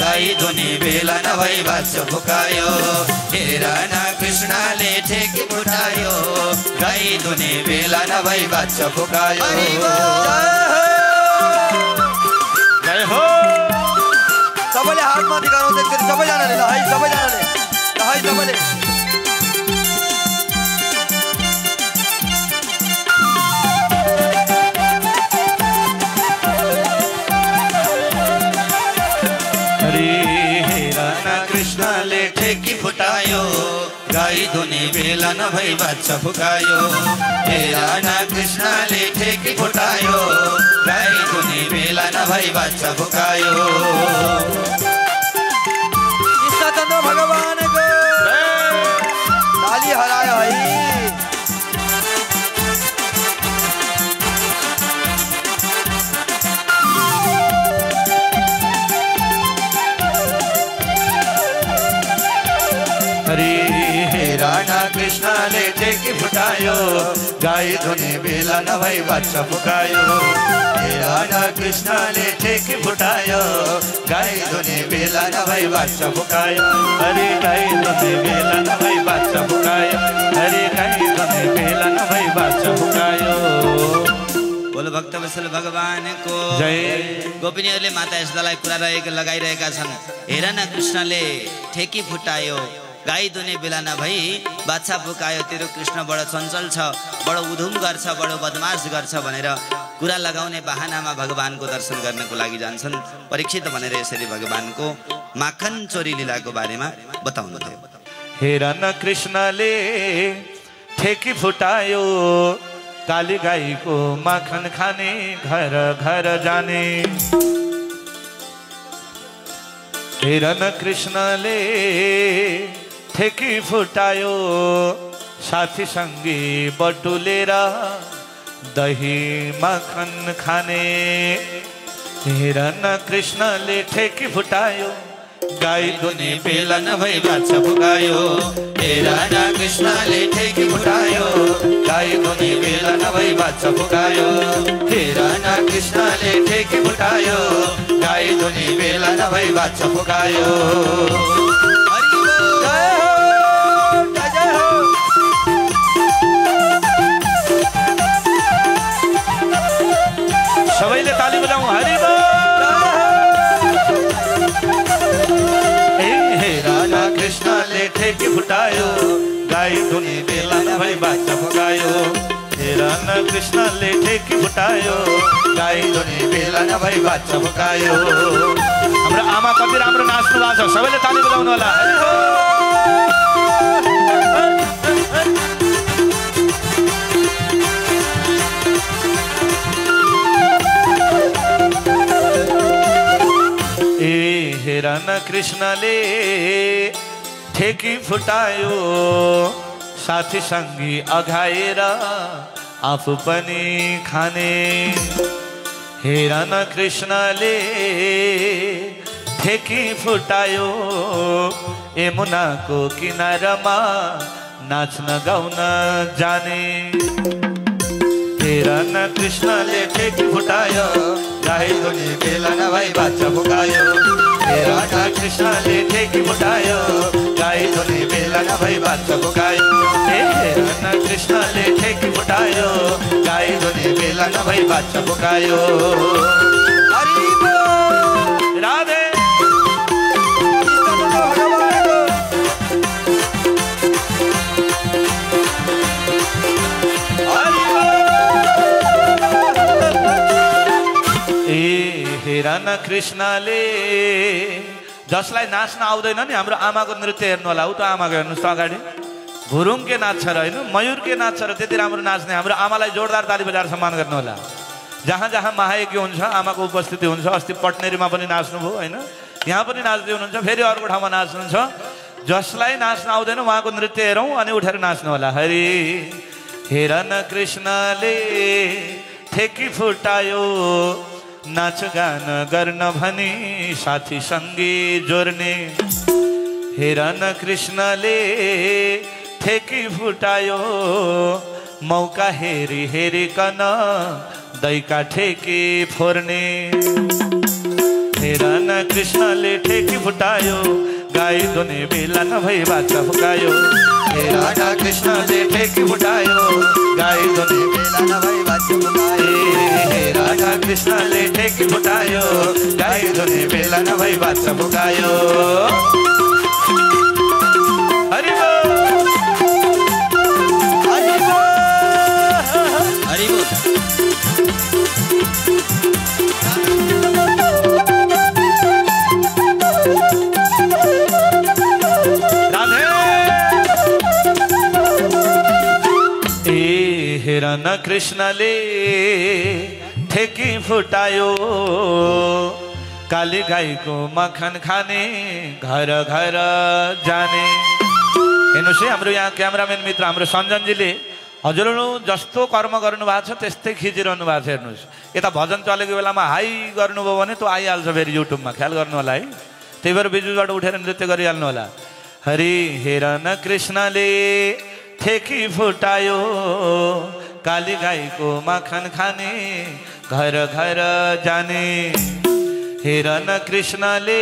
गाई दुने बेला नभई बाछो फुकायो। हेर न कृष्णले ठेकी फुटायो गाई दुने बेला नभई बाछो फुकायो। जय हो सबैले हात माथि गराउँदै सबैजनाले ल है सबैजनाले ल है सबैले कृष्णले ठेकी फुटायो गाई धुने बेला नभई बाछा फुकायो। हेरा न कृष्णले ठेकी फुटायो गाई धुने बेला नभई बाछा फुकायो। कृष्णचन्द्र भगवानको ताली हरायो है। राणा कृष्णले ठेकी फुटायो गाई धुने बेला नभई बाछा फुकायो। राणा कृष्णले ठेकी फुटायो गाई धुने बेला नभई बाछा फुकायो। हरे गाई धुने बेला नभई बाछा फुकायो। हरे गाई धुने बेला नभई बाछा फुकायो। बोलो भक्तवत्सल भगवानको जय। गोपिनीहरूले माता यशोदालाई कुरा लगाइरहेका छन्। हेर न कृष्णले ठेकी फुटायो गाई दुने बेला नभई बाछा फुकायो। तेरो कृष्ण बडो चञ्चल छ बडो उधुम गर्छ बडो बदमास गर्छ भनेर कुरा लगाउने बहानामा भगवानको दर्शन गर्नको लागि जान्छन्। परीक्षित भनेर यसरी भगवानको माखन चोरी लीलाको बारेमा बताउनु थियो। हेर न कृष्णले ठेकी फुटायो काली गाईको माखन खाने घर घर जाने। हेर न कृष्णले ठेकी फुटायो साथी संगी बटुलेर दही माखन खाने। हेर न कृष्णले ठेकी फुटायो गाई दुने बेला नभई बाछा फुकायो। हेर न कृष्णले ठेकी फुटायो गाई दुने बेला नभई बाछा फुकायो। हेर न कृष्णले ठेकी फुटायो गाई दुने बेला नभई बाछा फुकायो। सबैले ताली बजाऊ हरि बोल। हे राधा कृष्णले ठेकी फुटायो गाई धुनी बेला न भई बाचा फुकायो हेरा न कृष्णले ठेकी फुटायो गाई धुनी बेला न भई बाचा फुकायो हाम्रो आमा कति राम्रो नाच्नु भएको छ सबैले ताली बजाउनु होला ए हेरा न कृष्णले ठेकी फुटायो साथी संगी अघाएर आफू पनि खाने हेरा न कृष्णले ठेकी फुटायो यमुनाको किनारमा नाच्न गाउन जाने हेरा न कृष्णले ठेकी फुटायो गाई धुनी बेला न भई बाचा फुकायो हेरा न कृष्णले ठेकी फुटायो गाई धुनी बेला न भई बाचा फुकायो हेरा न कृष्णले ठेकी फुटायो गाई धुनी बेला न भई बाचा फुकायो राधे हेरा न कृष्णले जसलाई नाच्न आउँदैन नि हाम्रो आमाको नृत्य हेर्नु होला उ त आमाको हेर्नुहोस् त अगाडि भुरुङ के नाच्छ र होइन मयूर के नाच्छ र त्यति राम्रो नाच्ने हाम्रो आमालाई जोरदार ताली बजाएर सम्मान गर्नु होला जहाँ जहाँ महायज्ञ हुन्छ आमाको उपस्थिति हुन्छ अस्ति पटनेरीमा पनि नाच्नुभयो होइन यहाँ पनि नाच्दै हुनुहुन्छ फेरि अर्को ठाउँमा नाच्नुहुन्छ जसलाई नाच्न आउँदैन उहाँको नृत्य हेरौँ अनि उठेर नाच्नु होला हरि हेरा न कृष्णले ठेकी फुटायो नाच गान गर्न भनी साथी संगी जोर्ने हेरा न कृष्णले ठेकी फुटायो मौका हेरी हेरिकन दैका ठेकी फोर्ने हेरा न कृष्णले ठेकी फुटायो गाई धुने बेला न भई बाचा फुकायो हेरा न कृष्णले ठेकी फुटायो गाई धुने बेला न भई बाचा फुकायो हेरा न कृष्णले ठेकी फुटायो गाई धुने बेला न भई बाचा फुकायो हरि बोल हरि बोल हरि बोल हेरा न कृष्णले ठेकी फुटायो काली गाईको मखन खाने घर घर जाने हेर्नुहोस् है हाम्रो यहाँ क्यामेराम्यान मित्र हाम्रो सञ्जनजीले हजुरहरू जस्तो कर्म गर्नुभएको छ त्यस्तै खिचिरहनु भएको छ हेर्नुहोस् यता भजन चलेको बेलामा हाई गर्नुभयो भने त्यो आइहाल्छ फेरि युट्युबमा ख्याल गर्नु होला है त्यही भएर बिजुबाट उठेर नृत्य गरिहाल्नु होला हरि हेरा न कृष्णले ठेकी फुटायो काली गाईको माखन खाने घर घर जाने हेरा न कृष्णले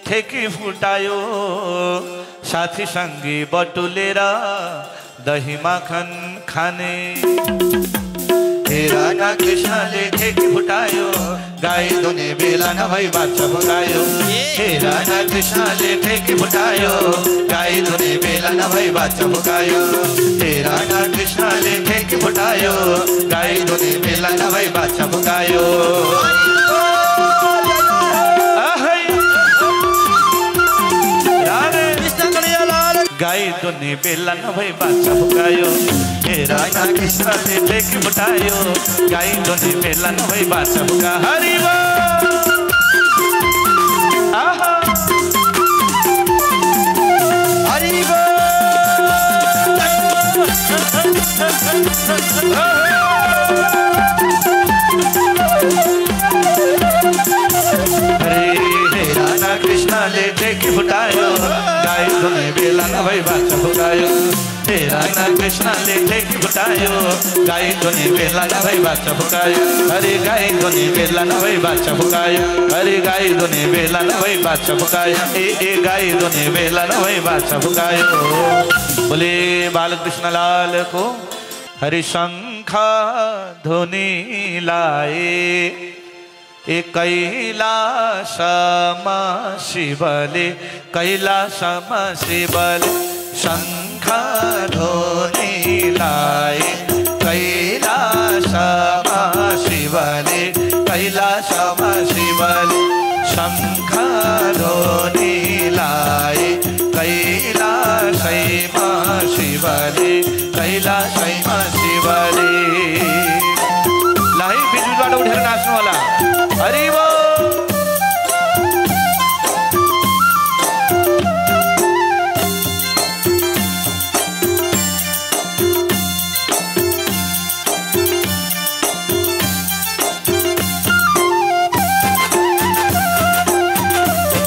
ठेकी फुटायो साथी संगी बटुलेर दही माखन खाने हेरा न कृष्णले ठेकी फुटायो गाई धुने बेला न भई बाचा फुकायो हेरा न कृष्णले ठेकी फुटायो गाई धुने बेला न भई बाचा फुकायो हेरा न कृष्णले ठेकी फुटायो गाई धुने बेला न भई बाचा फुकायो गाई धुने बेला न भई बाचा फुकायो हेरा न कृष्णले ठेकी फुटायो गाई धुने बेला न भई बाचा फुका हरि बोल आहा हरि हेरा न कृष्णले ठेकी फुटायो गाई धुने बेला न भई बाचा फुकायो हेरा न कृष्णले ठेकी फुटायो गाई धुने बेला न भई बाचा फुकायो हरे गाई धुने बेला न भई बाचा फुकायो हरे गाई धुने बेला न भई बाचा फुकायो ए गाई धुने बेला न भई बाचा फुकायो बोले बालकृष्ण लाल को हरि शंख ध्वनि लाए ए कैलासमा शिवले कैलासमा शिवले शङ्ख ध्वनिलाई कैलासमा शिवले कैलासमा शिवले शङ्ख ध्वनिलाई कैलासैमा शिवले कैलासैमा शिवले लाई बिजुलीबाट उठेर नाच्नु होला हरि बोल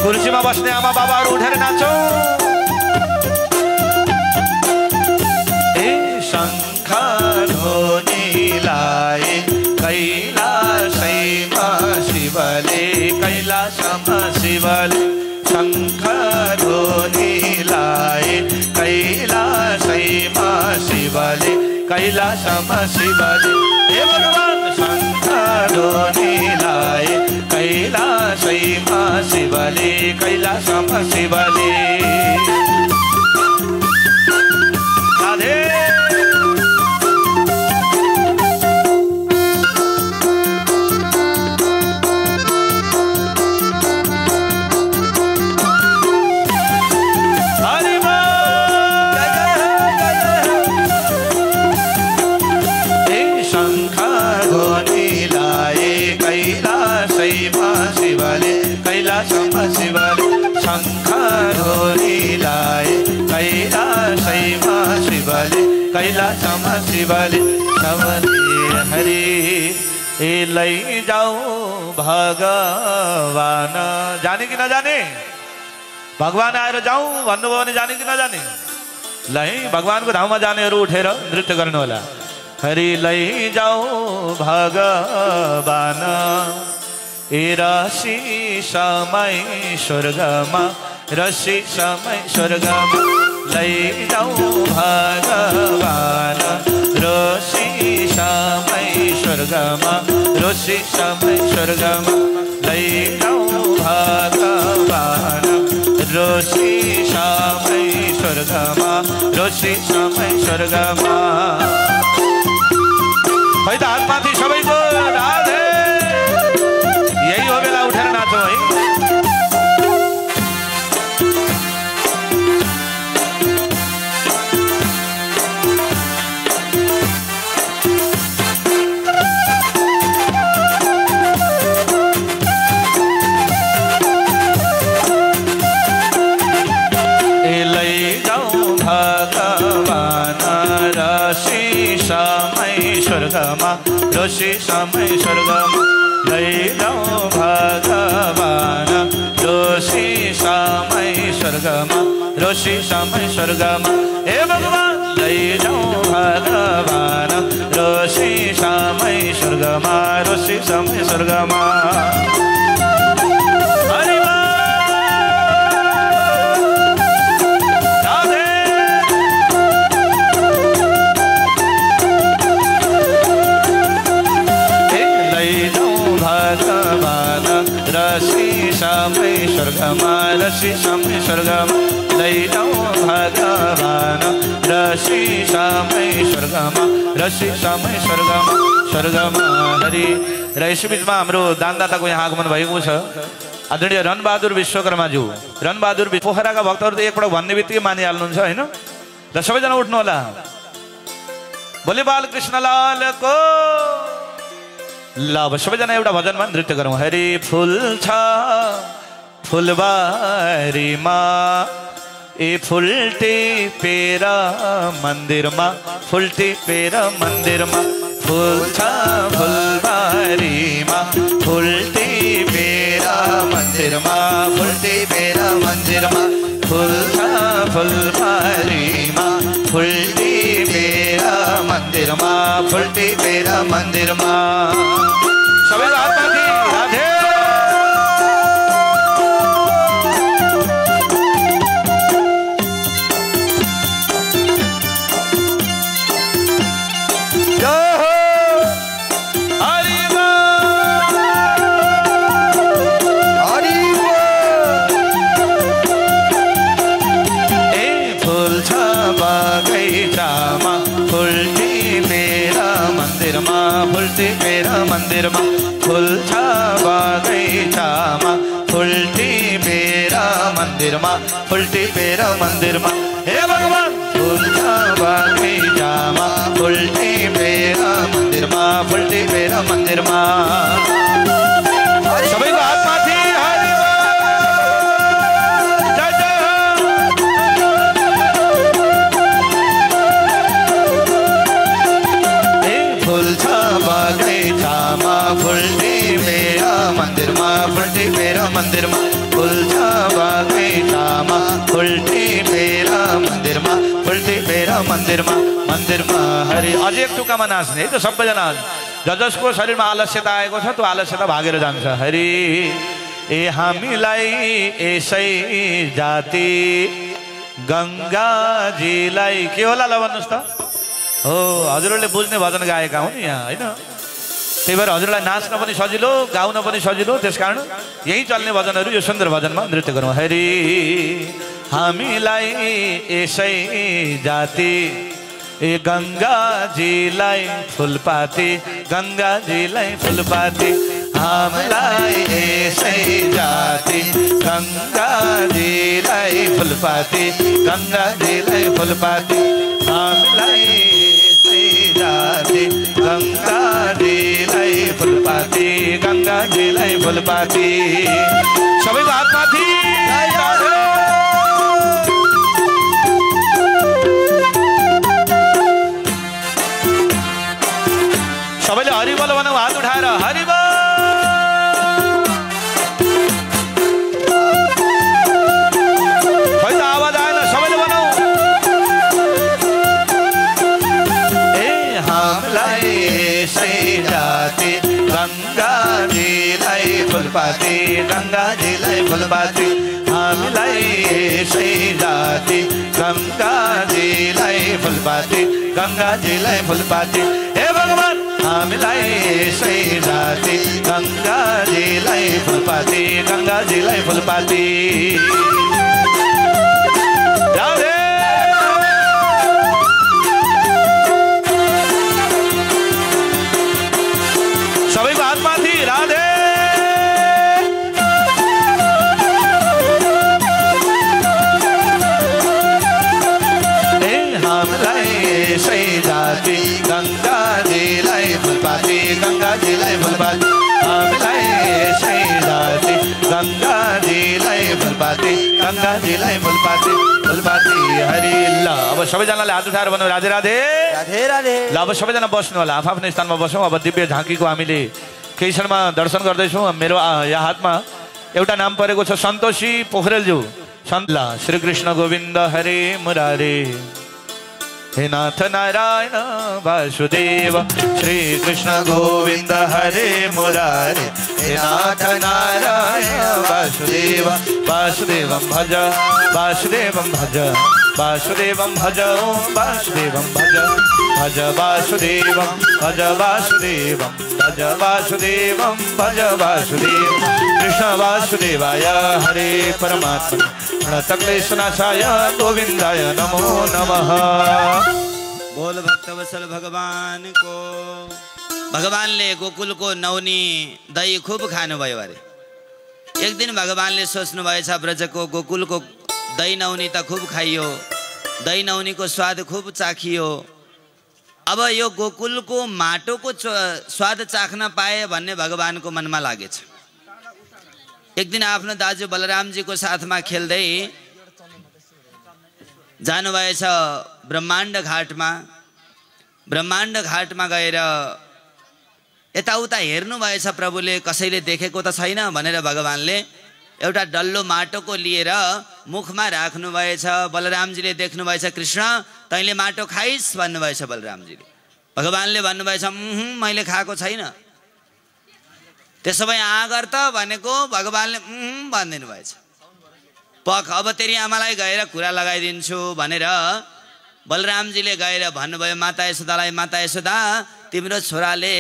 कुर्सीमा बस्ने आमा बाबाहरू उठेर नाचौ ए शङ्ख ध्वनिलाई कैलासैमा शिवले कैलासमा शिवले शङ्ख ध्वनिलाई कैलासैमा शिवले कैलासमा शिवले हे भगवान शङ्ख ध्वनिलाई कैलासैमा शिवले कैलासमा शिवले राधे कैलासमा शिवले शङ्ख ध्वनिलाई कैलासैमा शिवले कैलासमा शिवले सबले हरि ए लैजाऊ भगवान जाने कि नजाने भगवान आएर जाउँ भन्नुभयो भने जाने कि नजाने ल है भगवानको धाममा जानेहरू उठेर नृत्य गर्नु होला हरि लैजाऊ भगवान ए रसी समय स्वर्गमा रसी समय स्वर्गमा लैजाऊ भगवान रसी समय स्वर्गमा रसी समय स्वर्गमा लैजाऊ भगवान रसी समय स्वर्गमा रसी समय स्वर्गमा है त हातमाथि सबैको राधे यही हो बेला उठेर नाचौँ है स्वर्गमा रोशी समय स्वर्गमा लैजाऊ भगवान रोशी समय स्वर्गमा रोशी समय स्वर्गमा हे भगवान लैजाऊ भगवान रोशी समय स्वर्गमा रोशी समय स्वर्गमा रसी समय स्वर्गमा रसी समय स्वर्गमा लैजाऊ भगवान रसी समय स्वर्गमा रसी समय स्वर्गमा स्वर्गमा हरि र यसबीचमा हाम्रो दानदाताको यहाँ आगमन भएको छ आदरणीय रणबहादुर विश्वकर्माज्यू रणबहादुर पोखराका भक्तहरू त एकपल्ट भन्ने बित्तिकै मानिहाल्नुहुन्छ होइन र सबैजना उठ्नु होला बोले बालकृष्ण लालको ल अब सबैजना एउटा भजनमा नृत्य गरौँ हरि फुल छ फुलबारीमा ए फुल टिपेर मन्दिरमा फुल टिपेर मन्दिरमा फुल छ फुलबारीमा फुल टिपेर मन्दिरमा फुल टिपेर मन्दिरमा फुल छ फुलबारीमा फुल टिपेर मन्दिरमा फुल टिपेर मन्दिरमा सबै हातमाथि राधे फुल छ मेरा मन्दिरमा फुल्छ बगैँचामा फुल्टी मेरा मन्दिरमा फुल्टी मेरा मन्दिरमा हे भगवान फुल्छ बगैँचामा फुल्टी मेरा मन्दिरमा फुल्टी मेरा मन्दिरमा सबैको हातमाथि फुल्टी मेरा मन्दिरमा फुल्टी मेरा मन्दिरमा फुल्छ बगैँचामा फुल्टी मेरा मन्दिरमा फुल्टी मेरा मन्दिरमा मन्दिरमा हरि अझै एक टुक्कामा नाच्ने है त सबैजना जसको शरीरमा आलस्यता आएको छ त्यो आलस्यता भागेर जान्छ हरि ए हामीलाई यसै जाति गङ्गाजीलाई के होला ल भन्नुहोस् त हो हजुरहरूले बुझ्ने भजन गाएका हुन् यहाँ होइन त्यही भएर हजुरलाई नाच्न पनि सजिलो गाउन पनि सजिलो त्यसकारण यही चल्ने भजनहरू यो सुन्दर भजनमा नृत्य गरौँ हरि हामीलाई यसै जाति ए गङ्गाजीलाई फुलपाती गङ्गाजीलाई फुलपाती हामीलाई यसै जाति गङ्गाजीलाई फुलपाती गङ्गाजीलाई फुलपाती हामीलाई यसै जाति गङ्गाजीलाई फुलपाती गङ्गाजीलाई फुलपाती सबैको हातमाथि सबैले हरिबोल भनौँ हात उठाएर हरिबोल खै त आवाज आएन सबैले भनौँ ए हामीलाई यसै जाति गङ्गाजीलाई फुलपाती गङ्गाजीलाई फुलपाती हामीलाई यसै जाति गङ्गाजीलाई फुलपाती गङ्गाजीलाई फुलपाती हे भगवान हामीलाई यसै जाति गङ्गाजीलाई फुलपाती गङ्गाजीलाई फुलपाती राधे सबैको हातमाथि राधे हामीलाई यसै जाति गङ्गाजीलाई फुलपाती गङ्गाजीलाई फुलपाती हामीलाई यसै जाति गङ्गाजीलाई फुलपाती गङ्गाजीलाई फुलपाती फुलपाती हरि ल अब सबैजनाले हात उठाएर भनौँ राधे राधे राधे राधे ल अब सबैजना बस्नु होला आफ्नो स्थानमा बसौँ अब दिव्य झाँकीको हामीले केही क्षणमा दर्शन गर्दैछौँ मेरो यहाँ हातमा एउटा नाम परेको छ सन्तोषी पोखरेलज्यू सन्त ल श्रीकृष्ण गोविन्द हरे मुरारे हे नाथ नारायण वासुदेव श्री कृष्ण गोविंद हरे मुरारे हे नाथ नारायण वासुदेव वासुदेवं भज वासुदेवं भज वासुदेवं भज वासुदेवं भज भज वासुदेवं भज वासुदेवं भज वासुदेवं भज वासुदेव कृष्ण वासुदेवाय हरे परमात्मा प्रणतक्लेशनाशाय गोविंदाय नमो नमः। बोल भक्तवत्सल भगवान को। भगवानले गोकुलको नौनी दही खूब खानुभयो अरे। एक दिन भगवानले सोच्नु भएछ ब्रजको गोकुलको दही नौनी त खूब खाइयो, दही नौनीको स्वाद खूब चाखियो, अब यो गोकुलको माटोको स्वाद चाख्न पाए भन्ने भगवानको मनमा लागेछ। एक दिन आफ्नो दाजु बलरामजीको साथमा खेल्दै जानुभएछ ब्रह्माण्ड घाटमा। ब्रह्माण्ड घाटमा गएर यताउता हेर्नुभएछ प्रभुले, कसैले देखेको त छैन भनेर भगवानले एउटा डल्लो माटोको लिएर मुखमा राख्नुभएछ। बलरामजीले देख्नुभएछ, कृष्ण तैँले माटो खाइस् भन्नुभएछ बलरामजीले। भगवानले भन्नुभएछ, मैले खाएको छैन। त्यसो भए आगर त भनेको भगवानले भनिदिनु भएछ। पख अब तेरी आमालाई गएर कुरा लगाइदिन्छु भनेर बलरामजीले गएर भन्नुभयो माता यशोदालाई, माता यशोदा तिम्रो छोराले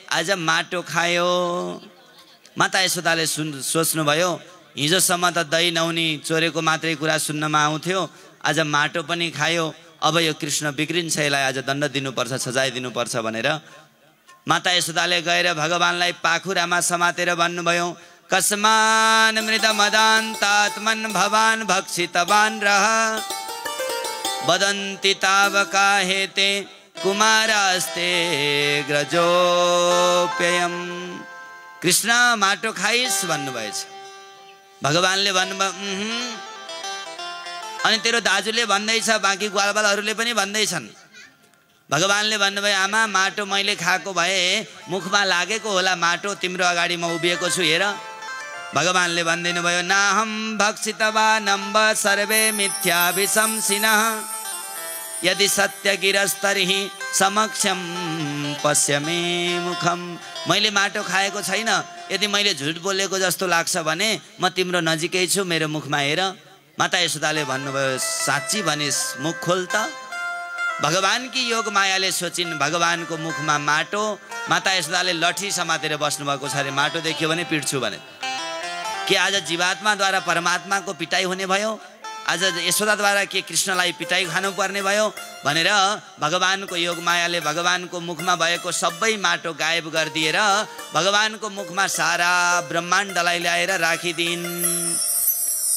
आज माटो खायो। माता यशोदाले सोच्नुभयो, हिजोसम्म त दही नौनी चोरेको मात्रै कुरा सुन्नमा आउँथ्यो, आज माटो पनि खायो, अब यो कृष्ण बिग्रिन्छ, यसलाई आज दण्ड दिनुपर्छ, सजाय दिनुपर्छ भनेर माता यशोदाले गएर भगवानलाई पाखुरामा समातेर भन्नुभयो, कस्मान मृद मदान्तात्मन् भवान् भक्षितवान् रह वदन्ति तावका हेते कुमारास्ते ग्रजोप्ययम्। कृष्ण माटो खाइस् भन्नुभएछ। भगवानले भन्नुभयो अनि तेरो दाजुले भन्दैछ, बाँकी ग्वालबालहरूले पनि भन्दैछन्। भगवानले भन्नुभयो, आमा माटो मैले खाएको भए मुखमा लागेको होला माटो, तिम्रो अगाडि म उभिएको छु हेर। भगवानले भनिदिनु भयो, नाहं भक्षितवानम्ब सर्वे मिथ्याभिशंसिनः यदि सत्यगिरस्तर्हि समक्षम पश्य मे मुखम। मैले माटो खाएको छैन, यदि मैले झुट बोलेको जस्तो लाग्छ भने म तिम्रो नजिकै छु, मेरो मुखमा हेर। माता यशोदाले भन्नुभयो, साँच्ची भनिस् मुख खोल त। भगवान की योग मायाले सोचिन् भगवानको मुखमा माटो। माता यशोदाले लठी समातेर बस्नुभएको छ अरे, माटो देख्यो भने पिट्छु भने। के आज जीवात्माद्वारा परमात्माको पिटाइ हुने भयो? आज यशोदाद्वारा के कृष्णलाई पिटाइ खानुपर्ने भयो भनेर भगवानको योग मायाले भगवानको मुखमा भएको सबै माटो गायब गरिदिएर भगवानको मुखमा सारा ब्रह्माण्डलाई ल्याएर राखिदिन्।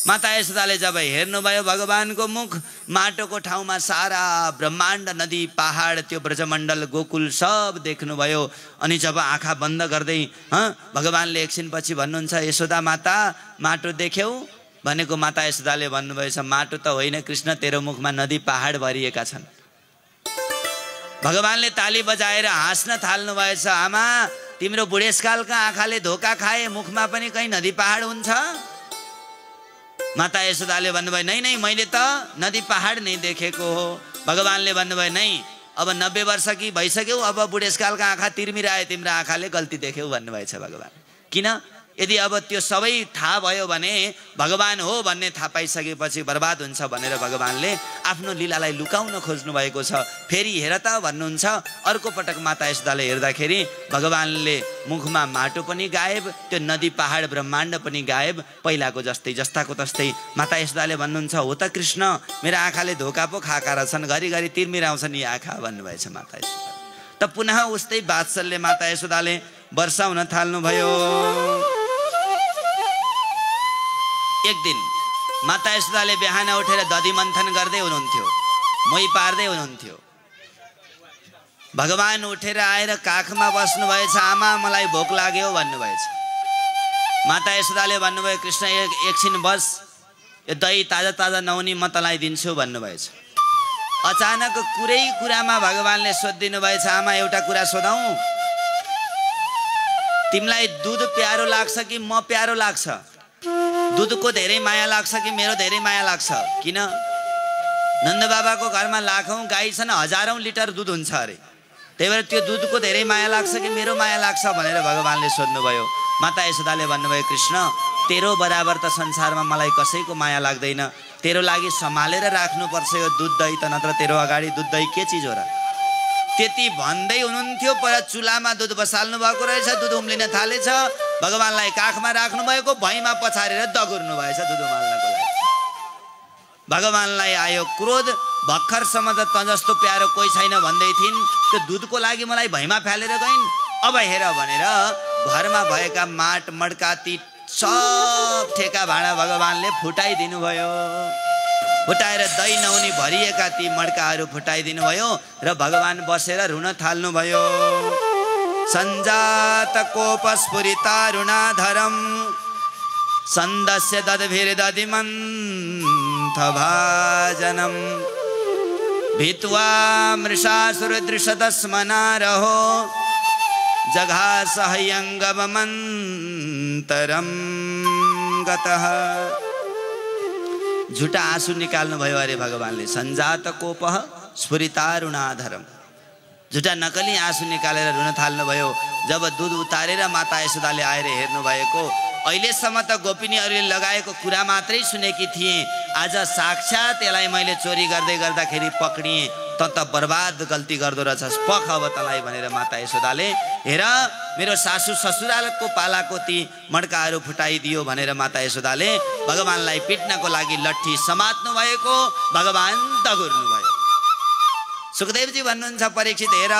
माता यशोदाले जब हेर्नुभयो भगवानको मुख, माटोको ठाउँमा सारा ब्रह्माण्ड, नदी, पहाड, त्यो ब्रजमण्डल, गोकुल सब देख्नुभयो। अनि जब आँखा बन्द गर्दै भगवानले एकछिनपछि भन्नुहुन्छ, यशोदा माता माटो देख्यौ भनेको माता यशोदाले भन्नुभएछ, माटो त होइन कृष्ण, तेरो मुखमा नदी पहाड भरिएका छन्। भगवानले ताली बजाएर हाँस्न थाल्नुभएछ, आमा तिम्रो बुढेसकालका आँखाले धोका खाए, मुखमा पनि कहीँ नदी पहाड हुन्छ? माता यशोदाले भन्नुभयो, नै नै मैले त नदी पहाड नै देखेको हो। भगवानले भन्नुभयो, नै अब 90 वर्ष कि भइसक्यौ, अब बुढेसकालका आँखा तिर्मिराए, तिम्रो आँखाले गल्ती देख्यौ भन्नुभएछ भगवान। किन? यदि अब त्यो सबै थाहा भयो भने भगवान हो भन्ने थाहा पाइसकेपछि बर्बाद हुन्छ भनेर भगवानले आफ्नो लीलालाई लुकाउन खोज्नु भएको छ। फेरि हेर त भन्नुहुन्छ। अर्को पटक माता यशोदाले हेर्दाखेरि भगवानले मुखमा माटो पनि गायब, त्यो नदी पहाड ब्रह्माण्ड पनि गायब, पहिलाको जस्तै जस्ताको तस्तै। माता यशोदाले भन्नुहुन्छ, हो त कृष्ण, मेरो आँखाले धोका पो खाएका रहेछन्, घरिघरि तिर्मिराउँछन् यी आँखा भन्नुभएछ माता यशोदा। त पुनः उस्तै बात्सल्य माता यशोदाले वर्षाउन थाल्नुभयो। एक दिन माता यशोदाले बिहान उठेर दधी मन्थन गर्दै हुनुहुन्थ्यो, मोही पार्दै हुनुहुन्थ्यो। भगवान उठेर आएर काखमा बस्नुभएछ, आमा मलाई भोक लाग्यो भन्नुभएछ। माता यशोदाले भन्नुभयो, कृष्ण एकछिन बस, यो दही ताजा ताजा नहुनी म तँलाई दिन्छु भन्नुभएछ। अचानक कुरामा भगवानले सोधिदिनु भएछ, आमा एउटा कुरा सोधौँ, तिमीलाई दुध प्यारो लाग्छ कि म प्यारो लाग्छ? दुधको धेरै माया लाग्छ कि मेरो धेरै माया लाग्छ? किन? नन्द बाबाको घरमा लाखौं गाई छन्, हजारौं लिटर दुध हुन्छ अरे, त्यही भएर त्यो दुधको धेरै माया लाग्छ कि मेरो माया लाग्छ भनेर भगवानले सोध्नुभयो। माता यशोदाले भन्नुभयो, कृष्ण तेरो बराबर त संसारमा मलाई कसैको माया लाग्दैन, तेरो लागि सम्हालेर राख्नुपर्छ यो दुध दही त, नत्र तेरो अगाडि दुध दही के चिज हो र? त्यति भन्दै हुनुहुन्थ्यो, पर चुलामा दुध बसाल्नु भएको रहेछ, दुध उम्लिन थालेछ। भगवानलाई काखमा राख्नु भएको, भैँमा पछारेर दगुर्नु भएछ दुध उमाल्नको लागि। भगवानलाई आयो क्रोध, भर्खरसम्म त तँ जस्तो प्यारो कोही छैन भन्दै थिइन्, त्यो दुधको लागि मलाई भैँमा फालेर गइन्, अब हेर भनेर घरमा भएका माट मड्का ती सब ठेका भाँडा भगवानले फुटाइदिनु भयो। फुटाएर दही नहुनी भरिएका ती मड्काहरू फुटाइदिनु भयो र भगवान बसेर रुन थाल्नुभयो। सञ्जात कोपस्फुरितारुणाधरम् सन्दस्य दद्भिर्दधिमन्थभाजनम् भित्वा मृषासुरदृशदस्मनारहो जघासहयङ्गमन्तरं गतः। झुटा आँसु निकाल्नु भयो अरे भगवानले। सञ्जात कोपः स्फुरितारुणाधरम, झुटा नकली आँसु निकालेर रुन थाल्नुभयो। जब दुध उतारेर माता यशोदाले आएर हेर्नु भएको, अहिलेसम्म त गोपिनीहरूले लगाएको कुरा मात्रै सुनेकी थिएँ, आज साक्षात् यसलाई मैले चोरी गर्दै गर्दाखेरि पक्रिएँ, त बर्बाद गल्ती गर्दो रहेछस्, पख अब तँलाई भनेर माता यशोदाले हेर मेरो सासू ससुरालको पालाको ती मड्काहरू फुटाइदियो भनेर माता यशोदाले भगवानलाई पिट्नको लागि लट्ठी समात्नु भएको, भगवान दगुर्नु भयो। सुखदेवजी भन्नुहुन्छ, परीक्षित हेर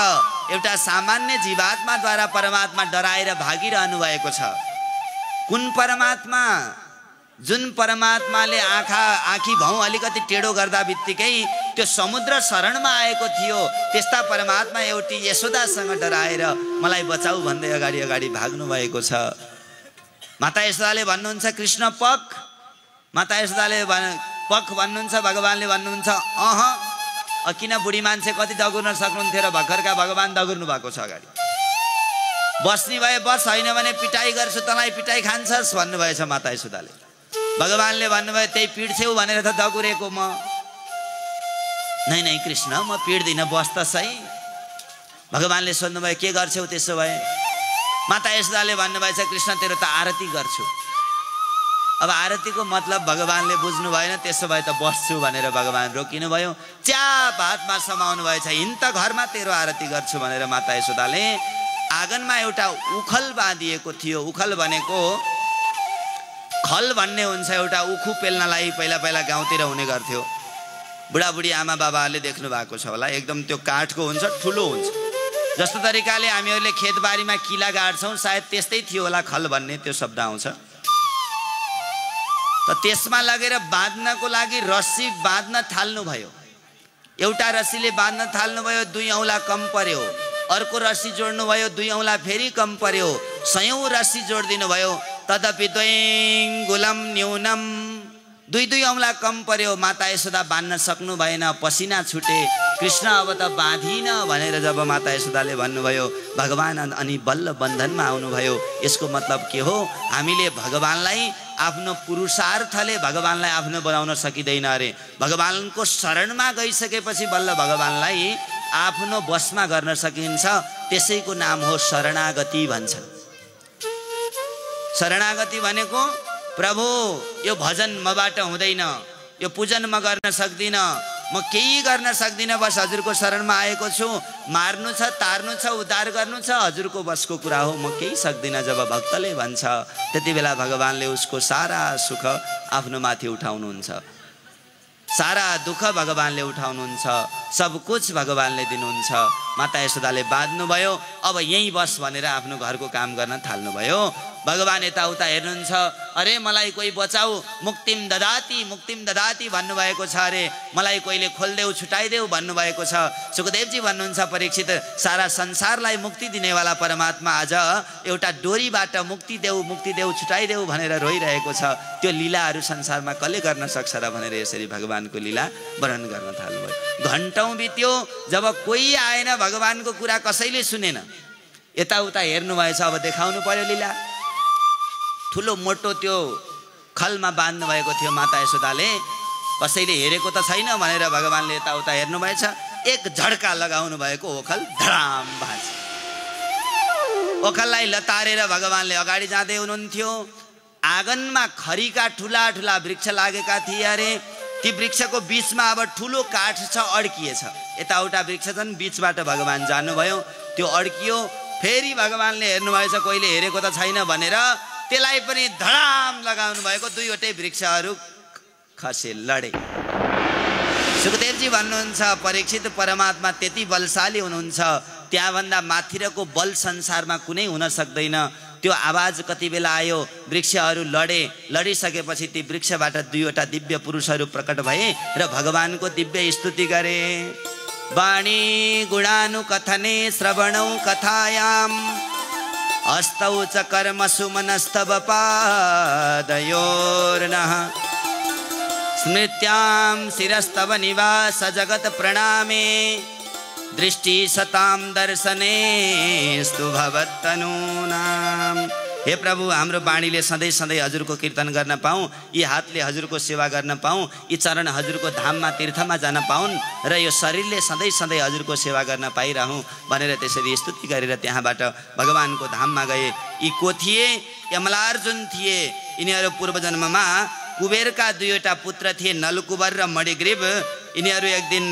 एउटा सामान्य जीवात्माद्वारा परमात्मा डराएर भागिरहनु भएको छ। कुन परमात्मा? जुन परमात्माले आँखी भाउ अलिकति टेढो गर्दा बित्तिकै त्यो समुद्र शरणमा आएको थियो, त्यस्ता परमात्मा एउटी यशोदासँग डराएर मलाई बचाऊ भन्दै अगाडि अगाडि भाग्नु भएको छ। माता यशोदाले भन्नुहुन्छ कृष्ण पक, माता यशोदाले पक भन्नुहुन्छ, भगवानले भन्नुहुन्छ किन बुढी मान्छे कति दगुर्न सक्नुहुन्थ्यो र भर्खरका भगवान दगुर्नु भएको छ। अगाडि बस्ने भए बस, होइन भने पिटाई गर्छु तँलाई पिटाई खान्छस् भन्नुभएछ माता यशोदाले। भगवानले भन्नुभयो त्यही पिट्छौ भनेर त दगुरेको म। नै नै कृष्ण म पिट्दिनँ, बस त सही। भगवानले सोध्नुभयो के गर्छौ त्यसो भए? माता यशोदाले भन्नुभएछ कृष्ण तेरो त आरती गर्छु। अब आरतीको मतलब भगवानले बुझ्नु भएन, त्यसो भए त बस्छु भनेर भगवान रोकिनु भयो। च्याप हातमा समाउनु भएछ, हिँड त घरमा तेरो आरती गर्छु भनेर माता यशोदाले आँगनमा एउटा उखल बाँधिएको थियो। उखल भनेको खल भन्ने हुन्छ, एउटा उखु पेल्नलाई पहिला पहिला गाउँतिर हुने गर्थ्यो। बुढाबुढी आमा बाबाहरूले देख्नु भएको छ होला, एकदम त्यो काठको हुन्छ, ठुलो हुन्छ। जस्तो तरिकाले हामीहरूले खेतबारीमा किला गाड्छौँ, सायद त्यस्तै थियो होला खल भन्ने त्यो शब्द आउँछ। त त्यसमा लगेर बाँध्नको लागि रस्सी बाँध्न थाल्नुभयो। एउटा रस्सीले बाँध्न थाल्नुभयो, 2 औँला कम पर्यो। अर्को रस्सी जोड्नु भयो, 2 औँला फेरि कम पर्यो। 100औं रस्सी जोडिदिनु भयो। तदपि द्वैङ्गुलम न्यूनम, 2 औँला कम पर्यो। माता यशोदा बाँध्न सक्नु भएन, पसिना छुटे। कृष्ण अब त बाँधिन भनेर जब माता यशोदाले भन्नुभयो, भगवान अनि बल्ल बन्धनमा आउनुभयो। यसको मतलब के हो? हामीले भगवानलाई आफ्नो पुरुषार्थले भगवानलाई आफ्नो बनाउन सकिँदैन अरे। भगवानको शरणमा गइसकेपछि बल्ल भगवानलाई आफ्नो बसमा गर्न सकिन्छ। त्यसैको नाम हो शरणागति भन्छ। शरणागति भनेको प्रभु यो भजन मबाट हुँदैन, यो पूजन म गर्न सक्दिनँ, म केही गर्न सक्दिनँ, बस हजुरको शरणमा आएको छु। मार्नु छ, तार्नु छ, उद्धार गर्नु छ, हजुरको बसको कुरा हो, म केही सक्दिनँ। जब भक्तले भन्छ त्यति बेला भगवानले उसको सारा सुख आफ्नो माथि उठाउनुहुन्छ, सारा दुःख भगवानले उठाउनुहुन्छ, सब कुछ भगवानले दिनुहुन्छ। माता यशोदाले बाँध्नुभयो, अब यहीँ बस भनेर आफ्नो घरको काम गर्न थाल्नुभयो। भगवान यताउता हेर्नुहुन्छ, अरे मलाई कोही बचाऊ, मुक्तिम ददाती भन्नुभएको छ अरे, मलाई कोहीले खोलिदेऊ, छुटाइदेऊ भन्नुभएको छ। सुखदेवजी भन्नुहुन्छ परीक्षित, सारा संसारलाई मुक्ति दिनेवाला परमात्मा आज एउटा डोरीबाट मुक्ति देऊ छुटाइदेऊ भनेर रोइरहेको छ। त्यो लीलाहरू संसारमा कसले गर्न सक्छ र भनेर यसरी भगवानको लीला वर्णन गर्न थाल्नुभयो। घन्टौँ बित्यो, जब कोही आएन, भगवानको कुरा कसैले सुनेन। यताउता हेर्नुभएछ, अब देखाउनु पर्यो लीला। ठुलो मोटो त्यो खलमा बाँध्नु भएको थियो माता यशोदाले, कसैले हेरेको त छैन भनेर भगवानले यताउता हेर्नुभएछ। एक झड्का लगाउनु भएको ओखल धडाम भाँच्यो। ओखललाई लतारेर भगवानले अगाडि जाँदै हुनुहुन्थ्यो। आँगनमा खरीका ठुला ठुला वृक्ष लागेका थिए अरे। ती वृक्षको बीचमा अब ठुलो काठ छ, अड्किएछ। यताउता वृक्ष छन्, बीचबाट भगवान जानुभयो, त्यो अड्कियो। फेरि भगवानले हेर्नुभएछ, कोहीले हेरेको त छैन भनेर त्यसलाई पनि धडाम लगाउनु भएको। 2वटै वृक्षहरू खसे, लडे। सुखदेवजी भन्नुहुन्छ परीक्षित, परमात्मा त्यति बलशाली हुनुहुन्छ, त्यहाँभन्दा माथिरको बल संसारमा कुनै हुन सक्दैन। त्यो आवाज कति बेला आयो, वृक्षहरू लडिसकेपछि ती वृक्षबाट 2वटा दिव्य पुरुषहरू प्रकट भए र भगवानको दिव्य स्तुति गरे। वाणी गुणानुकथने श्रवणौ कथायाम हस्तौ च कर्मसु मनस्तव पादयोर्नः स्मृत्यां शिरस्तव निवास जगत प्रणामे दृष्टि सताम दर्शने स्तु भवत्तनूनाम। हे प्रभु, हाम्रो बाणीले सधैँ सधैँ हजुरको कीर्तन गर्न पाऊँ, यी हातले हजुरको सेवा गर्न पाऊँ, यी चरण हजुरको धाममा तीर्थमा जान पाउन् र यो शरीरले सधैँ सधैँ हजुरको सेवा गर्न पाइरहँ भनेर त्यसरी स्तुति गरेर त्यहाँबाट भगवानको धाममा गए। यी को थिए? यमलार्जुन थिए। यिनीहरू पूर्वजन्ममा कुबेरका 2वटा पुत्र थिए, नलकुबर र मणिग्रीव। यिनीहरू एक दिन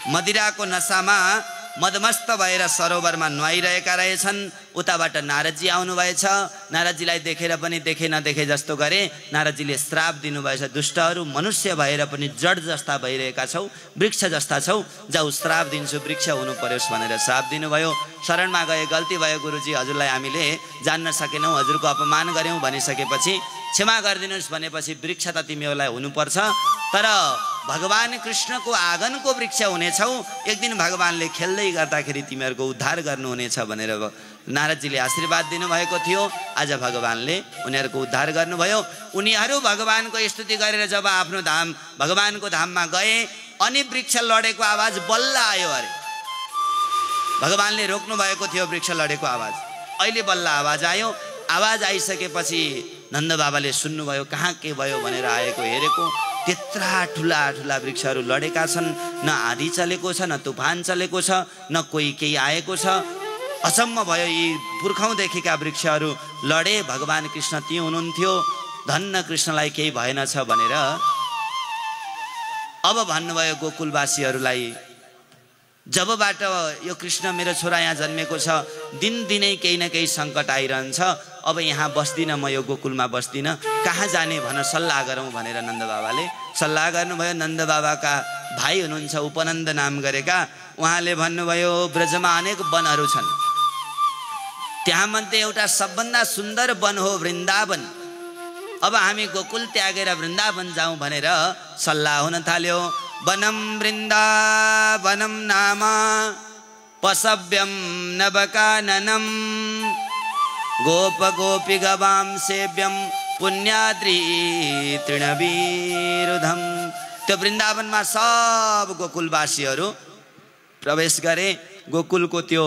मदिराको नसामा मदमस्त भएर सरोवरमा नुहाइरहेका रहेछन्। उताबाट नारदजी आउनुभएछ। नारदजीलाई देखेर पनि देखे नदेखे जस्तो गरे। नारदजीले श्राप दिनुभएछ, दुष्टहरू मनुष्य भएर पनि जड जस्ता भइरहेका छौ, वृक्ष जस्ता छौ, जाऊ श्राप दिन्छु, वृक्ष हुनु पर्योस् भनेर श्राप दिनुभयो। शरणमा गए, गल्ती भयो गुरुजी, हजुरलाई हामीले जान्न सकेनौँ, हजुरको अपमान गऱ्यौँ भनिसकेपछि क्षमा गरिदिनुहोस् भनेपछि वृक्ष त तिमीहरूलाई हुनुपर्छ, तर भगवान कृष्णको आँगनको वृक्ष हुनेछौ, एक दिन भगवानले खेल्दै गर्दाखेरि तिमीहरूको उद्धार गर्नुहुनेछ भनेर नारदजीले आशीर्वाद दिनुभएको थियो। आज भगवानले उनीहरूको उद्धार गर्नुभयो। उनीहरू भगवानको स्तुति गरेर जब आफ्नो धाम भगवानको धाममा गए अनि वृक्ष लडेको आवाज बल्ल आयो अरे। भगवानले रोक्नु भएको थियो वृक्ष लडेको आवाज, अहिले बल्ल आवाज आयो। आवाज आइसकेपछि नन्द बाबाले सुन्नुभयो, कहाँ के भयो भनेर आएको हेरेको, त्यत्रा ठुला ठुला वृक्षहरू लडेका छन्, न आँधी चलेको छ, न तुफान चलेको छ, न कोही केही आएको छ। अचम्म भयो, यी पुर्खौँदेखिका वृक्षहरू लडे, भगवान कृष्ण ती हुनुहुन्थ्यो, धन्न कृष्णलाई केही भएनछ भनेर अब भन्नुभयो गोकुलवासीहरूलाई, जबबाट यो कृष्ण मेरो छोरा यहाँ जन्मेको छ, दिनदिनै केही न केही सङ्कट आइरहन्छ, अब यहाँ बस्दिनँ, म यो गोकुलमा बस्दिनँ, कहाँ जाने भन सल्लाह गरौँ भनेर नन्द बाबाले सल्लाह गर्नुभयो। नन्द बाबाका भाइ हुनुहुन्छ उपनन्द नाम गरेका, उहाँले भन्नुभयो ब्रजमा अनेक वनहरू छन्, त्यहाँमध्ये एउटा सबभन्दा सुन्दर वन हो वृन्दावन, अब हामी गोकुल त्यागेर वृन्दावन जाउँ भनेर सल्लाह हुन थाल्यो। वनम वृन्दावनम नाम पशव्यम नवकाननम गोप गोपी गवाम सेव्यम पुण्याद्री तृणवीरुधम। त्यो वृन्दावनमा सब गोकुलवासीहरू प्रवेश गरे। गोकुलको त्यो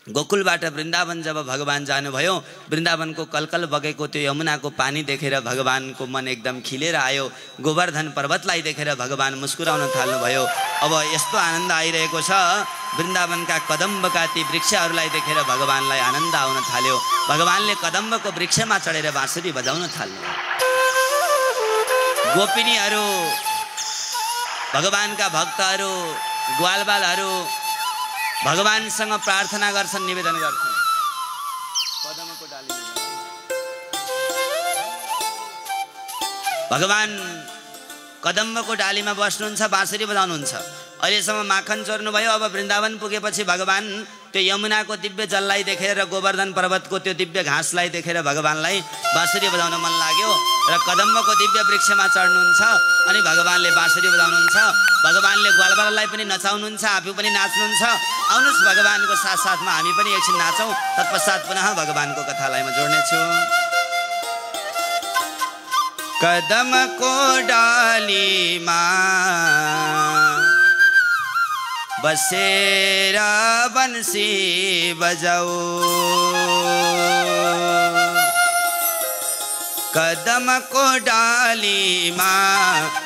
गोकुलबाट वृन्दावन जब भगवान जानुभयो, वृन्दावनको कलकल बगेको त्यो यमुनाको पानी देखेर भगवानको मन एकदम खिलेर आयो। गोवर्धन पर्वतलाई देखेर भगवान मुस्कुराउन थाल्नुभयो। अब यस्तो आनन्द आइरहेको छ, वृन्दावनका कदम्बका ती वृक्षहरूलाई देखेर भगवानलाई आनन्द आउन थाल्यो। भगवानले कदम्बको वृक्षमा चढेर बाँसुरी बजाउन थाल्नु। गोपिनीहरू, भगवानका भक्तहरू, ग्वालबालहरू भगवानसँग प्रार्थना गर्छन्, निवेदन गर्छन्। भगवान कदम्बको डालीमा बस्नुहुन्छ, बाँसुरी बजाउनुहुन्छ। अहिलेसम्म माखन चोर्नुभयो, अब वृन्दावन पुगेपछि भगवान त्यो यमुनाको दिव्य जललाई देखेर र गोवर्धन पर्वतको त्यो दिव्य घाँसलाई देखेर भगवानलाई बाँसुरी बजाउन मन लाग्यो र कदम्बको दिव्य वृक्षमा चढ्नुहुन्छ अनि भगवानले बाँसुरी बजाउनुहुन्छ। भगवानले ग्वालबाललाई पनि नचाउनुहुन्छ, आफू पनि नाच्नुहुन्छ। आउनुहोस् भगवानको साथसाथमा हामी पनि एकछिन नाचौँ, तत्पश्चात पुनः भगवानको कथालाई म जोड्नेछु। कदमको डालीमा बसेर बंसी बजाऊ, कदमको डालीमा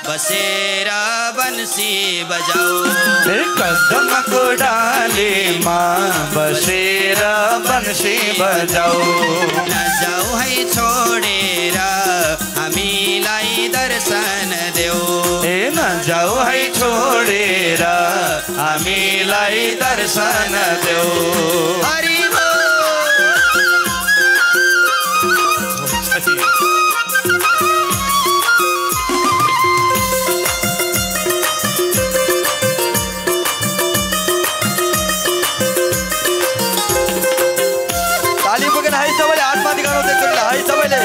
बसेर बंसी बजाऊ, कदमको डालीमा बसेर बंसी बजाऊ। नजाऊ है छोडेर हामीलाई दर्शन देऊ, नजाऊ है छोडेर हामीलाई दर्शन देऊ। हरि बोल। ताली पुगेन है सबैले, हातमाथि गराउँदै एकचोटि है सबैले।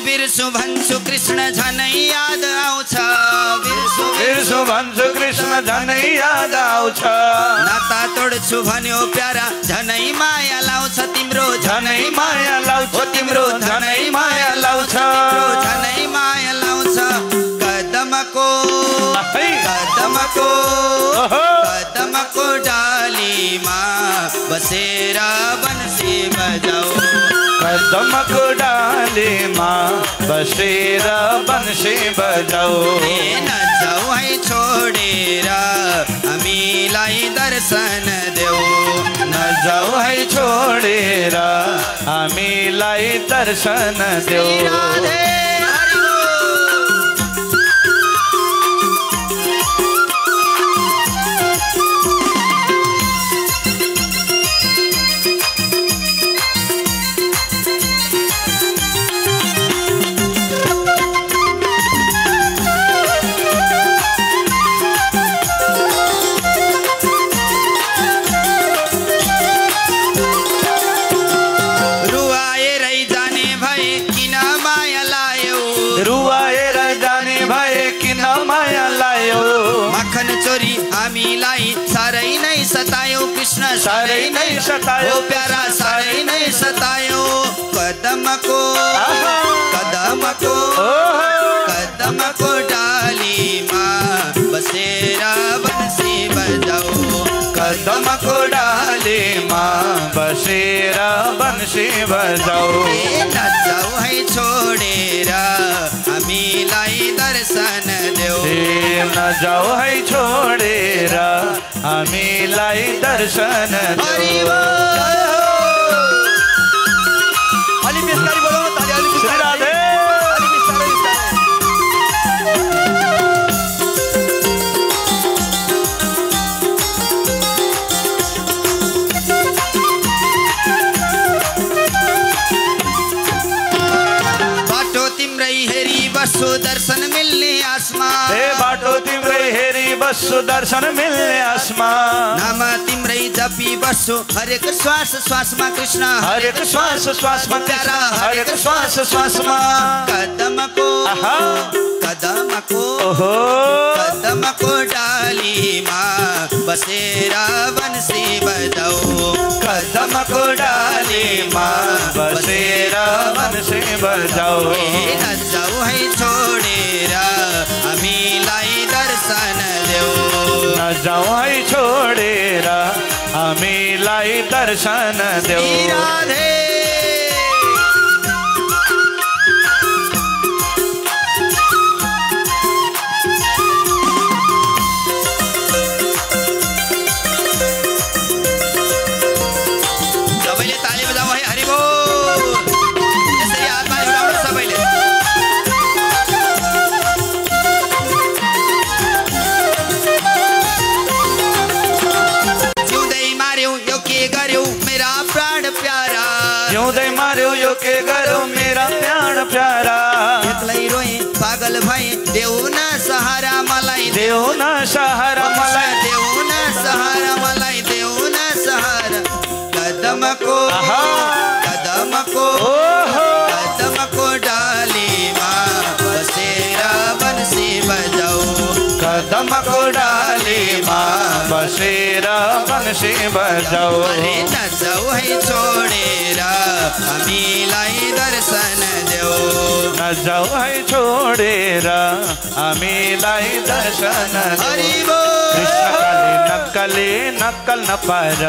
बिर्सु भन्छु कृष्ण झनै याद आउँछ, बिर्सु भन्छु कृष्ण झनै याद आउँछ। नाता तोड्छु भन्यो प्यारा झनै माया लाउँछ, तिम्रो झनै माया लाउँछ, तिम्रो झनै माया लाउँछ, झनै माया लाउँछ। कदमको कदमको कदमको डालीमा बसेर बंसी बजाऊ, कदमको डालीमा बसेर बंसी बजाऊ। नजाऊ है छोडेर हामीलाई दर्शन देऊ, नजाऊ है छोडेर हामीलाई दर्शन देऊ। राधे हरि बोल। सतायो ओ प्यारा साह्रै नै सतायो कदमको कदमको डालीमा बसेर बन्सी बजाऊ कदमको डालीमा बसेर बन्सी बजाऊ नजाऊ है छोडेर हामीलाई दर्शन देऊ नजाऊ है छोडेर हामीलाई दर्शन देऊ अलि बिस्तारै बोलाउनु ताली अलि श्री राधे अलि बिस्तारै बाटो तिम्रै हेरी बस्छु दर्शन मिल्ने आसमा बाटो तिम्रै हेरी बस्छु दर्शन मिल्ने आसमा नाम तिम्रै जपी बस्छु हरेक श्वास श्वासमा कृष्ण हरेक श्वास श्वासमा प्यारा हरेक श्वास श्वासमा कदमको कदमको डालीमा बसेर बन्सी बजाऊ कदमको डालीमा बसेर बन्सी बजाऊ नजाऊ है छोडेर हामीलाई दर्शन देऊ नजाऊ है छोडेर हामीलाई दर्शन देऊ राधे सबैले ताली बजाऊ है हरि बोल यसरी हातमा उठाउनु सबैले जिउँदै मार्यौ यो के गर्यौ मेरा प्राण प्यारा जिउँदै मार्यौ यो के गर्यौ मेरा प्राण प्यारा एक्लै रोएँ पागल भएँ देऊ न सहारा मलाई देऊ न सहारा मलाई देऊ न सहारा मलाई देऊ न सहारा कदमको कदमको डालीमा बसेर बन्सी बजाऊ कदमको डालीमा बसेर बन्सी बजाऊ नजाऊ है छोडेर हामीलाई दर्शन देऊ नजाऊ है छोडेर हामीलाई दर्शन देऊ कृष्ण नक्कल नपार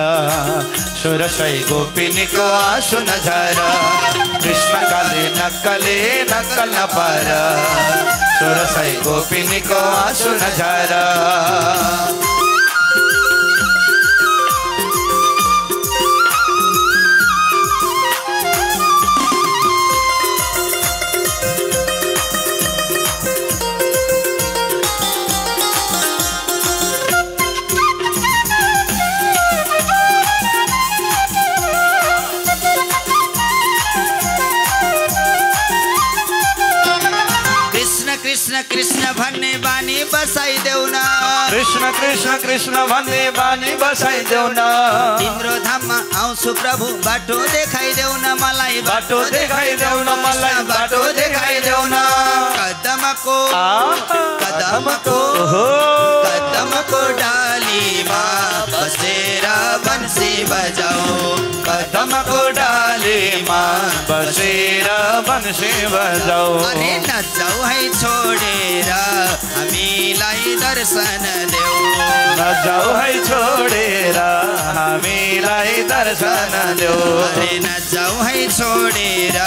सुरसै गोपिनीको आँसु नझर कृष्ण काले नक्कल नपार सुरसै गोपिनीको आँसु नझर कृष्ण कृष्ण भन्ने बानी बसाइदेऊ न कृष्ण कृष्ण कृष्ण भन्ने बानी बसाइदेऊ न तिम्रो धाममा आउँछु प्रभु बाटो देखाइदेऊ न मलाई बाटो देखाइदेऊ न मलाई बाटो देखाइदेऊ न कदमको डालीमा बसेर बन्सी बजाऊ कदमको डालीमा बसेर बन्सी बजाऊ अरे नजाऊ है छोडेर हामीलाई दर्शन देऊ नजाऊ है छोडेर हामीलाई दर्शन देऊ अरे नजाऊ है छोडेर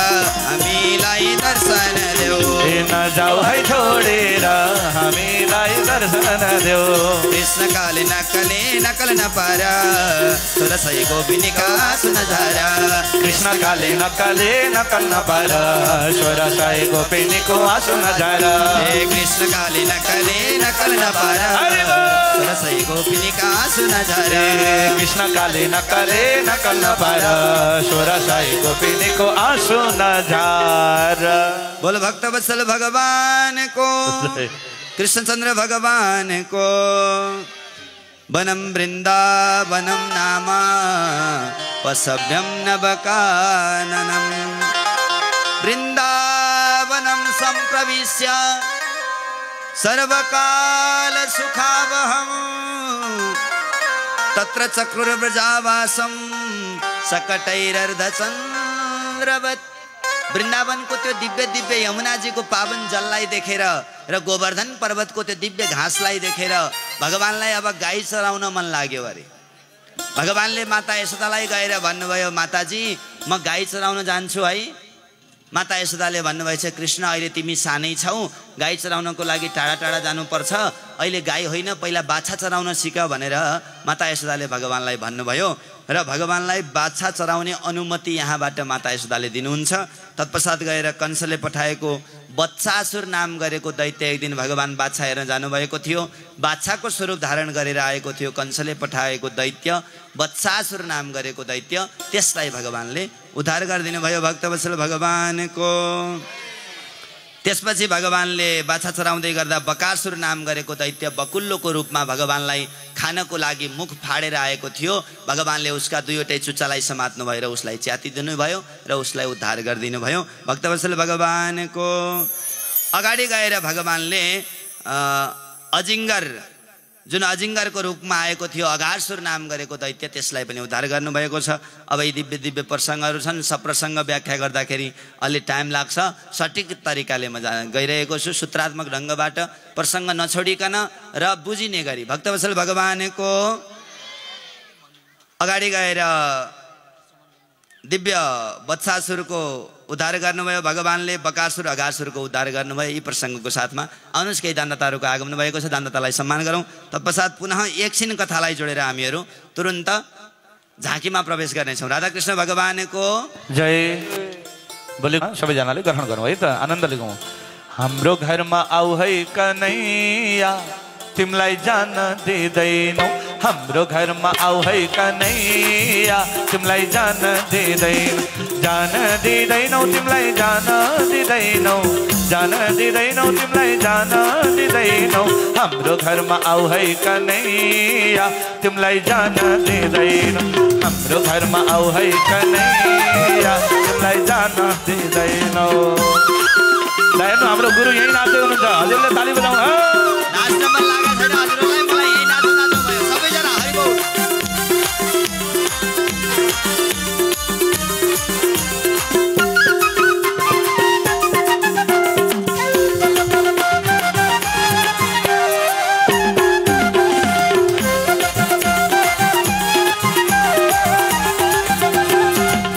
हामीलाई दर्शन देऊ नजाऊ है छोडेर हामीलाई दर्शन देऊ कृष्ण काले नकल न पारा सुरसै गोपिनीका आँसु नझरा कृष्ण काले नकल न पार सुरसै गोपिनीको आँसु नझरा कृष्ण काले नकल न पारा सुरसै गोपिनीका आँसु नझरा कृष्ण काले नकल न पार सुरसै गोपिनीको आँसु नझरा बोल भक्त वत्सल भगवान को कृष्णचंद्र भगवान को वनम वृंदावनम नाम पशव्यम नवकाननम वृंदावनम संप्रविश्य सर्वकाल सुखावहम तत्र चक्रुर्व्रजावासं सकटैरर्धचन्द्रवत्। वृन्दावनको त्यो दिव्य दिव्य यमुनाजीको पावन जललाई देखेर र गोवर्धन पर्वतको त्यो दिव्य घाँसलाई देखेर भगवानलाई अब गाई चराउन मन लाग्यो अरे। भगवानले माता यशोदालाई गएर भन्नुभयो, माताजी म गाई चराउन जान्छु है। माता यशोदाले भन्नुभएछ, कृष्ण अहिले तिमी सानै छौ, गाई चराउनको लागि टाढा टाढा जानुपर्छ, अहिले गाई होइन पहिला बाछा चराउन सिक भनेर माता यशोदाले भगवानलाई भन्नुभयो र भगवानलाई बाछा चराउने अनुमति यहाँबाट माता यशोदाले दिनुहुन्छ। तत्पश्चात गएर कंसले पठाएको बत्सासुर नाम गरेको दैत्य एक दिन भगवान बाछा हेर्न जानुभएको थियो। बाछाको स्वरूप धारण गरेर आएको थियो कंसले पठाएको दैत्य, बत्सासुर नाम गरेको दैत्य। त्यसलाई भगवानले उद्धार गरिदिनु भयो भक्तवत्सल भगवानको। त्यसपछि भगवानले बाछा चराउँदै गर्दा बकासुर नाम गरेको दैत्य बकुल्लोको रूपमा भगवानलाई खानको लागि मुख फाडेर आएको थियो। भगवानले उसका दुईवटै चुच्चालाई समात्नु भयो र उसलाई च्यातिदिनु भयो र उसलाई उद्धार गरिदिनु भयो भक्तवत्सल भगवानको। अगाडि गएर भगवानले अजिङ्गर, जुन अजिङ्गरको रूपमा आएको थियो अघासुर नाम गरेको दैत्य, त्यसलाई पनि उद्धार गर्नुभएको छ। अब यी दिव्य दिव्य प्रसङ्गहरू छन्, सप्रसङ्ग व्याख्या गर्दाखेरि अलि टाइम लाग्छ। सठिक तरिकाले म गइरहेको छु, सूत्रात्मक ढङ्गबाट प्रसङ्ग नछोडिकन र बुझिने गरी। भक्तवत्सल भगवानको अगाडि गएर दिव्य वत्सासुरको उद्धार गर्नुभयो भगवानले, बकासुर अघासुरको उद्धार गर्नुभयो। यी प्रसङ्गको साथमा आउनुहोस् केही दानदाताहरूको आगमन भएको छ, दानदातालाई सम्मान गरौँ। तत्पश्चात पुनः एकछिन कथालाई जोडेर हामीहरू तुरुन्त झाँकीमा प्रवेश गर्नेछौँ। राधाकृष्ण भगवानको जय बोले। सबैजनाले ग्रहण गरौँ है त, आनन्दले गाउँ। हाम्रो घरमा आऊ है कन्हैया तिमीलाई जान दिँदैनौ, हाम्रो घरमा आऊ है कन्हैया तिमीलाई जान दिँदैनौ, जान दिँदैनौ तिमीलाई जान दिँदैनौ, जान दिँदैनौ तिमीलाई जान दिँदैनौ, हाम्रो घरमा आऊ है कन्हैया तिमीलाई जान दिँदैनौ, हाम्रो घरमा आऊ है कन्हैया तिमीलाई जान दिँदैनौ। हेर्नु हाम्रो गुरु यही नाच्दै हुनुहुन्छ, हजुरले ताली बजाउनु। नाच्न मन लागेको छैन हजुरलाई, मलाई यही नाच्नु नाच्नु भयो। सबैजना हरिबोल।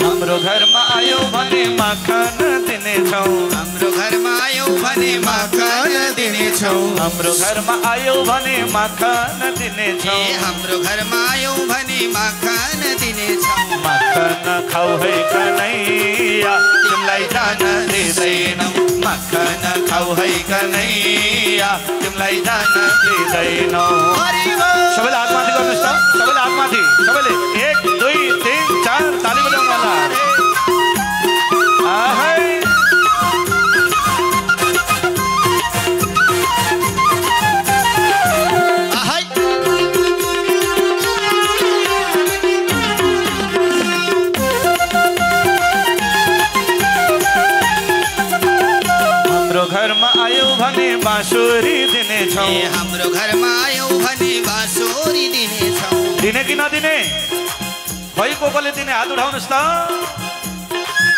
हाम्रो घरमा आयो भने माखन दिनेछौ, हाम्रो घरमा आयो भने माखन दिनेछौ, हाम्रो घरमा आयो भने माखन दिनेछौ, हाम्रो घरमा आयो भने माखन दिनेछौ, माखन खाऊ है कन्हैया तिमीलाई जान दिँदैनौ, माखन खाऊ है कन्हैया तिमीलाई जान दिँदैनौ। सबैले हात माथि गर्नुहोस् त, सबैले हात माथि, सबैले 1 2 3 4 ताली बजाउनु होला। आहै हाम्रो घरमा आयो भने बाँसुरी दिनेछौ, हाम्रो घरमा आयो भने बाँसुरी दिनेछौ, दिने कि नदिने खै कोले दिने हात उठाउनुहोस् त।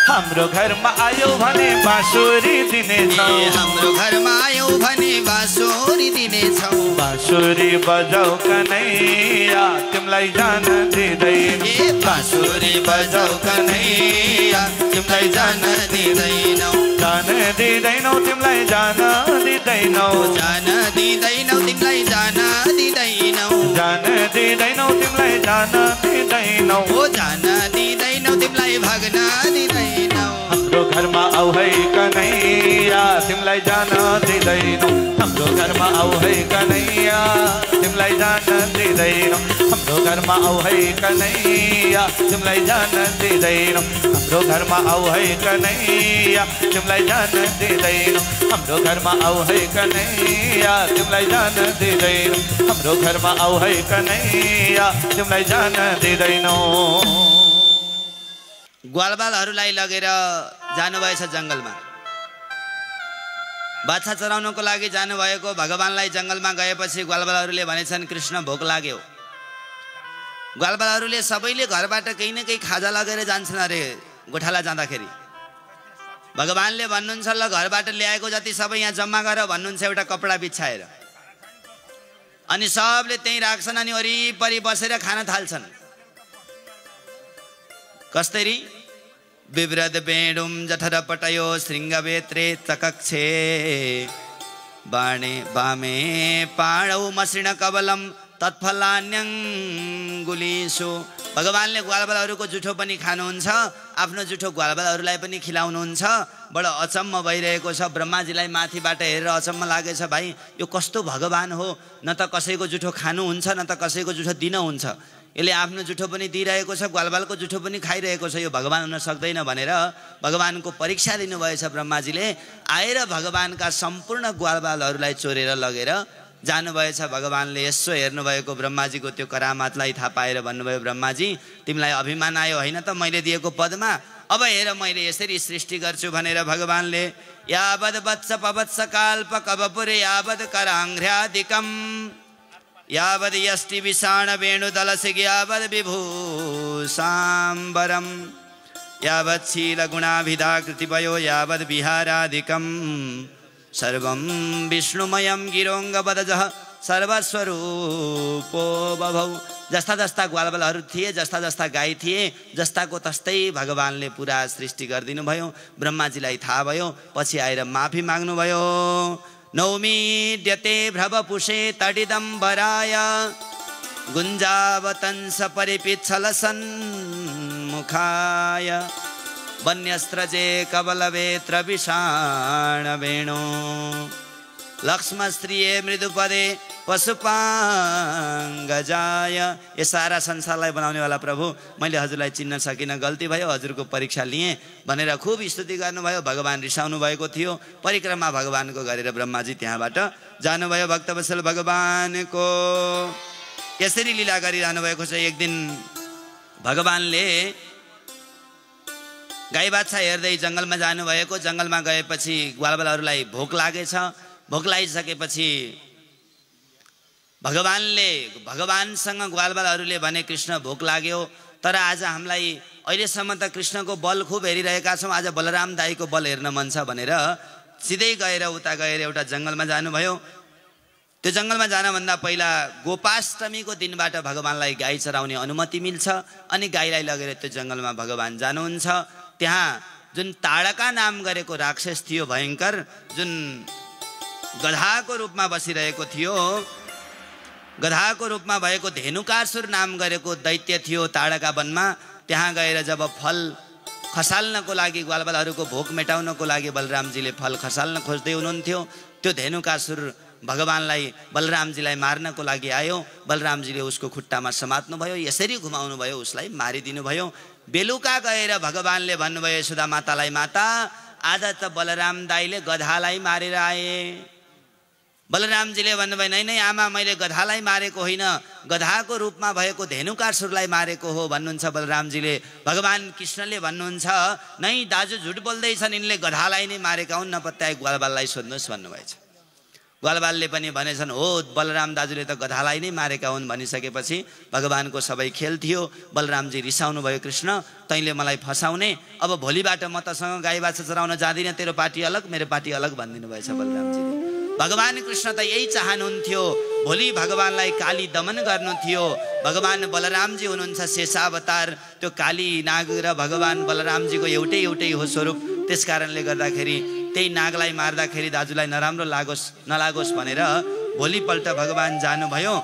हाम्रो घरमा आयो भने बाँसुरी दिनेछौ, हाम्रो घरमा आयो भने बाँसुरी दिनेछौ, बाँसुरी बजाऊ कन्हैया तिमीलाई जान दिँदैनौ, बाँसुरी बजाऊ कन्हैया तिमीलाई जान दिँदैनौ, जान दिँदैनौ तिमीलाई जान दिँदैनौ, जान दिँदैनौ तिमीलाई जान दिँदैनौ, जान दिँदैनौ तिमीलाई जान दिँदैनौ, ओ जान दिँदैनौ तिमीलाई भाग्न दिँदैनौ। हाम्रो घरमा आऊ है कन्हैया तिमीलाई जान दिँदैनौ, हाम्रो घरमा आऊ है कन्हैया तिमीलाई जान दिँदैनौ, हाम्रो घरमा आऊ है कन्हैया तिमीलाई जान दिँदैनौ, हाम्रो घरमा आऊ है कन्हैया तिमीलाई जान दिँदैनौ, हाम्रो घरमा आऊ है कन्हैया तिमीलाई जान दिँदैनौ, हाम्रो घरमा आऊ है कन्हैया तिमीलाई जान दिँदैनौ। ग्वालबालहरूलाई लगेर जानुभएछ जङ्गलमा, बाछा चराउनको लागि जानुभएको भगवानलाई जङ्गलमा गएपछि ग्वालबालहरूले भनेछन् कृष्ण भोक लाग्यो, ग्वालबालहरूले सबैले घरबाट केही न केही खाजा लगेर जान्छन् अरे गोठाला जाँदाखेरि। भगवानले भन्नुहुन्छ ल घरबाट ल्याएको जति सबै यहाँ जम्मा गर भन्नुहुन्छ एउटा कपडा बिछाएर। अनि सबले त्यही राख्छन् अनि वरिपरि बसेर खान थाल्छन्। कसरी विव्रत बेणुम जठर पटयो श्रृङ्गवेत्रे चकक्षे बाणे बामे पाणौ मसिण कवलम तत्फलान्यङ्गुलिसु। भगवानले ग्वालबालहरूको जुठो पनि खानुहुन्छ, आफ्नो जुठो ग्वालबालहरूलाई पनि खिलाउनुहुन्छ। बडो अचम्म भइरहेको छ। ब्रह्माजीलाई माथिबाट हेरेर अचम्म लागेछ, भाइ यो कस्तो भगवान हो, न त कसैको जुठो खानुहुन्छ न त कसैको जुठो दिनुहुन्छ। यसले आफ्नो जुठो पनि दिइरहेको छ, ग्वालबालको जुठो पनि खाइरहेको छ, यो भगवान हुन सक्दैन भनेर भगवानको परीक्षा लिनुभएछ ब्रह्माजीले। आएर भगवानका सम्पूर्ण ग्वालबालहरूलाई चोरेर लगेर जानुभएछ। भगवानले यसो हेर्नुभएको ब्रह्माजीको त्यो करामातलाई थाहा पाएर भन्नुभयो, ब्रह्माजी तिमीलाई अभिमान आयो होइन त मैले दिएको पदमा, अब हेर मैले यसरी सृष्टि गर्छु भनेर भगवानले यावद वत्स पवत्स काल्प कवपुर यावद कराङ्घ्र्यादिकम यावद यष्टि विषाण वेणुदलसिग यावद विभूषाम्बरम यावद शील गुणाभिधा कृतिपयो यावद विहारादिकम सर्वं विष्णुमयं गिरोङ्गबदजः सर्वस्वरूपो बभौ। जस्ता जस्ता ग्वालबालहरू थिए, जस्ता जस्ता गाई थिए, जस्ताको तस्तै भगवानले पुरा सृष्टि गरिदिनु भयो। ब्रह्माजीलाई थाहा भयो, पछि आएर माफी माग्नुभयो। नौमीड्यते भ्रवपुषे तडिदम्बराय गुञ्जावतंस परिपिच्छल सन्मुखाय वन्यस्त्रजे कवलवेत्र विषाण वेणु लक्ष्मस्त्रिये मृदुपदे पशुपाङ्गजाय। यो सारा संसारलाई बनाउनेवाला प्रभु, मैले हजुरलाई चिन्न सकिनँ, गल्ती भयो, हजुरको परीक्षा लिएँ भनेर खुब स्तुति गर्नुभयो। भगवान रिसाउनु भएको थियो। परिक्रमा भगवानको गरेर ब्रह्माजी त्यहाँबाट जानुभयो। भक्तवत्सल भगवानको यसरी लीला गरिरहनु भएको छ। एक दिन भगवानले गाई बाछा हेर्दै जङ्गलमा जानुभएको। जङ्गलमा गएपछि ग्वालबालहरूलाई भोक लागेछ। भोक लागिसकेपछि भगवानसँग ग्वालबालहरूले भने कृष्ण भोक लाग्यो, तर आज हामीलाई अहिलेसम्म त कृष्णको बल खुब हेरिरहेका छौँ, आज बलराम दाईको बल हेर्न मन छ भनेर सिधै गएर उता गएर एउटा जङ्गलमा जानुभयो। त्यो जङ्गलमा जानभन्दा पहिला गोपाष्टमीको दिनबाट भगवानलाई गाई चराउने अनुमति मिल्छ। अनि गाईलाई लगेर त्यो जङ्गलमा भगवान जानुहुन्छ। त्यहाँ जुन ताडका नाम गरेको राक्षस थियो भयङ्कर, जुन गधाको रूपमा बसिरहेको थियो, गधाको रूपमा भएको धेनुकासुर नाम गरेको दैत्य थियो ताडका वनमा। त्यहाँ गएर जब फल खसाल्नको लागि ग्वालबालहरूको भोक मेटाउनको लागि बलरामजीले फल खसाल्न खोज्दै हुनुहुन्थ्यो। त्यो धेनुकासुर भगवानलाई बलरामजीलाई मार्नको लागि आयो। बलरामजीले उसको खुट्टामा समात्नु भयो, यसरी घुमाउनु भयो, उसलाई मारिदिनु भयो। बेलुका गएर भगवानले भन्नुभयो यशोदा मातालाई, माता आज त बलराम दाईले गधालाई मारेर आए। बलरामजीले भन्नुभयो नै नै आमा, मैले गधालाई मारेको होइन, गधाको रूपमा भएको धेनुकासुरलाई मारेको हो भन्नुहुन्छ बलरामजीले। भगवान कृष्णले भन्नुहुन्छ नै दाजु झुट बोल्दैछन्, यिनले गधालाई नै मारेका हुन्, नपत्याए ग्वालबाललाई सोध्नुहोस् भन्नुभएछ। ग्वालबालले पनि भनेछन् हो बलराम दाजुले त गधालाई नै मारेका हुन् भनिसकेपछि भगवानको सबै खेल थियो। बलरामजी रिसाउनु भयो, कृष्ण तैँले मलाई फसाउने, अब भोलिबाट म तसँग गाई बाछा चराउन जाँदिनँ, तेरो पार्टी अलग मेरो पार्टी अलग भनिदिनु भएछ बलरामजीले। भगवान कृष्ण त यही चाहनुहुन्थ्यो, भोलि भगवानलाई काली दमन गर्नु थियो। भगवान बलरामजी हुनुहुन्छ शेषावतार, त्यो काली नाग र भगवान बलरामजीको एउटै हो स्वरूप। त्यस कारणले गर्दाखेरि त्यही नागलाई मार्दाखेरि दाजुलाई नराम्रो नलागोस् भनेर भोलिपल्ट भगवान जानुभयो।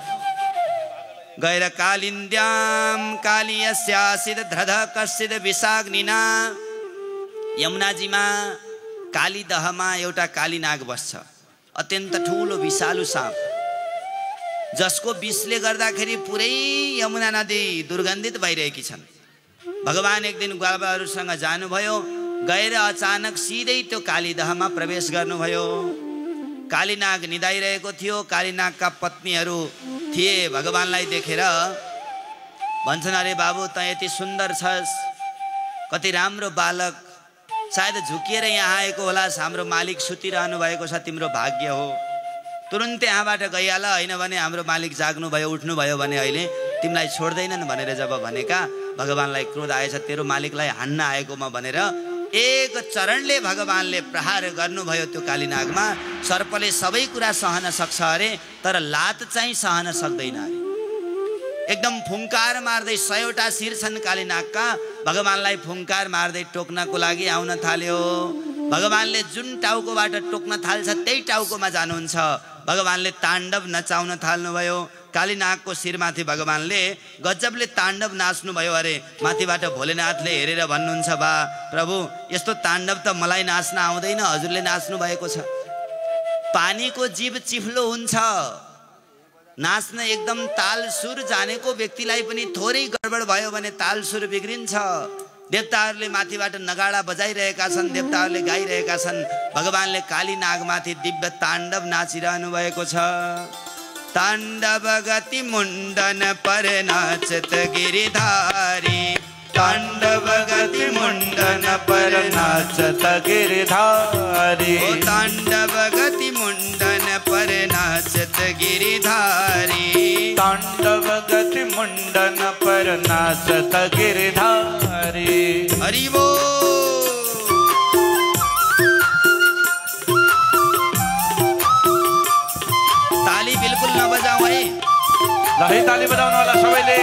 गएर कालिन्द्याम कालियस्यासिद धृध कश्चिद विषाग्निना, यमुनाजीमा कालीदहमा एउटा काली नाग बस्छ, अत्यन्त ठुलो विषालु साँप, जसको विषले गर्दाखेरि पुरै यमुना नदी दुर्गन्धित भइरहेकी छन्। भगवान एक दिन ग्वालबालहरूसँग जानुभयो। गएर अचानक सिधै त्यो कालीदहमा प्रवेश गर्नुभयो। कालीनाग निदाइरहेको थियो। कालीनागका पत्नीहरू थिए। भगवानलाई देखेर भन्छन्, अरे बाबु त यति सुन्दर छस्, कति राम्रो बालक, सायद झुकिएर यहाँ आएको होला, हाम्रो मालिक सुतिरहनु भएको छ, तिम्रो भाग्य हो, तुरुन्तै यहाँबाट गइहाल, होइन भने हाम्रो मालिक जाग्नुभयो उठ्नुभयो भने अहिले तिमीलाई छोड्दैनन् भनेर जब भनेका भगवानलाई क्रोध आएछ तेरो मालिकलाई हान्न आएकोमा भनेर एक चरणले भगवानले प्रहार गर्नुभयो त्यो कालीनागमा। सर्पले सबै कुरा सहन सक्छ अरे तर लात चाहिँ सहन सक्दैन अरे। एकदम फुङ्कार मार्दै 100वटा शिर छन् कालीनागका। भगवानलाई फुङ्कार मार्दै टोक्नको लागि आउन थाल्यो। भगवानले जुन टाउकोबाट टोक्न थाल्छ त्यही टाउकोमा जानुहुन्छ। भगवानले ताण्डव नचाउन थाल्नुभयो। कालीनागको शिरमाथि भगवानले गजबले ताण्डव नाच्नुभयो अरे। माथिबाट भोलेनाथले हेरेर भन्नुहुन्छ बा प्रभु यस्तो ताण्डव त मलाई नाच्न आउँदैन, हजुरले नाच्नु भएको छ। पानीको जीव चिफ्लो हुन्छ, नाच्न एकदम ताल सुर जानेको व्यक्तिलाई पनि थोरै गडबड भयो भने ताल सुर बिग्रिन्छ। देवताहरूले माथिबाट नगाडा बजाइरहेका छन्, देवताहरूले गाइरहेका छन्। भगवानले कालीनागमाथि दिव्य ताण्डव नाचिरहनु भएको छ। ताण्डव गति मुण्डन पर नाचत गिरिधारी, ताण्डव गति मुण्डन पर नाचत गिरिधारी, ताण्डव गति मुण्डन पर नाचत गिरिधारी, ताण्डव गति मुण्डन पर नाचत गिरिधारी। हरि बोल। ताली बिल्कुल नबजाऊ है। ल है ताली बजाउनु होला सबैले।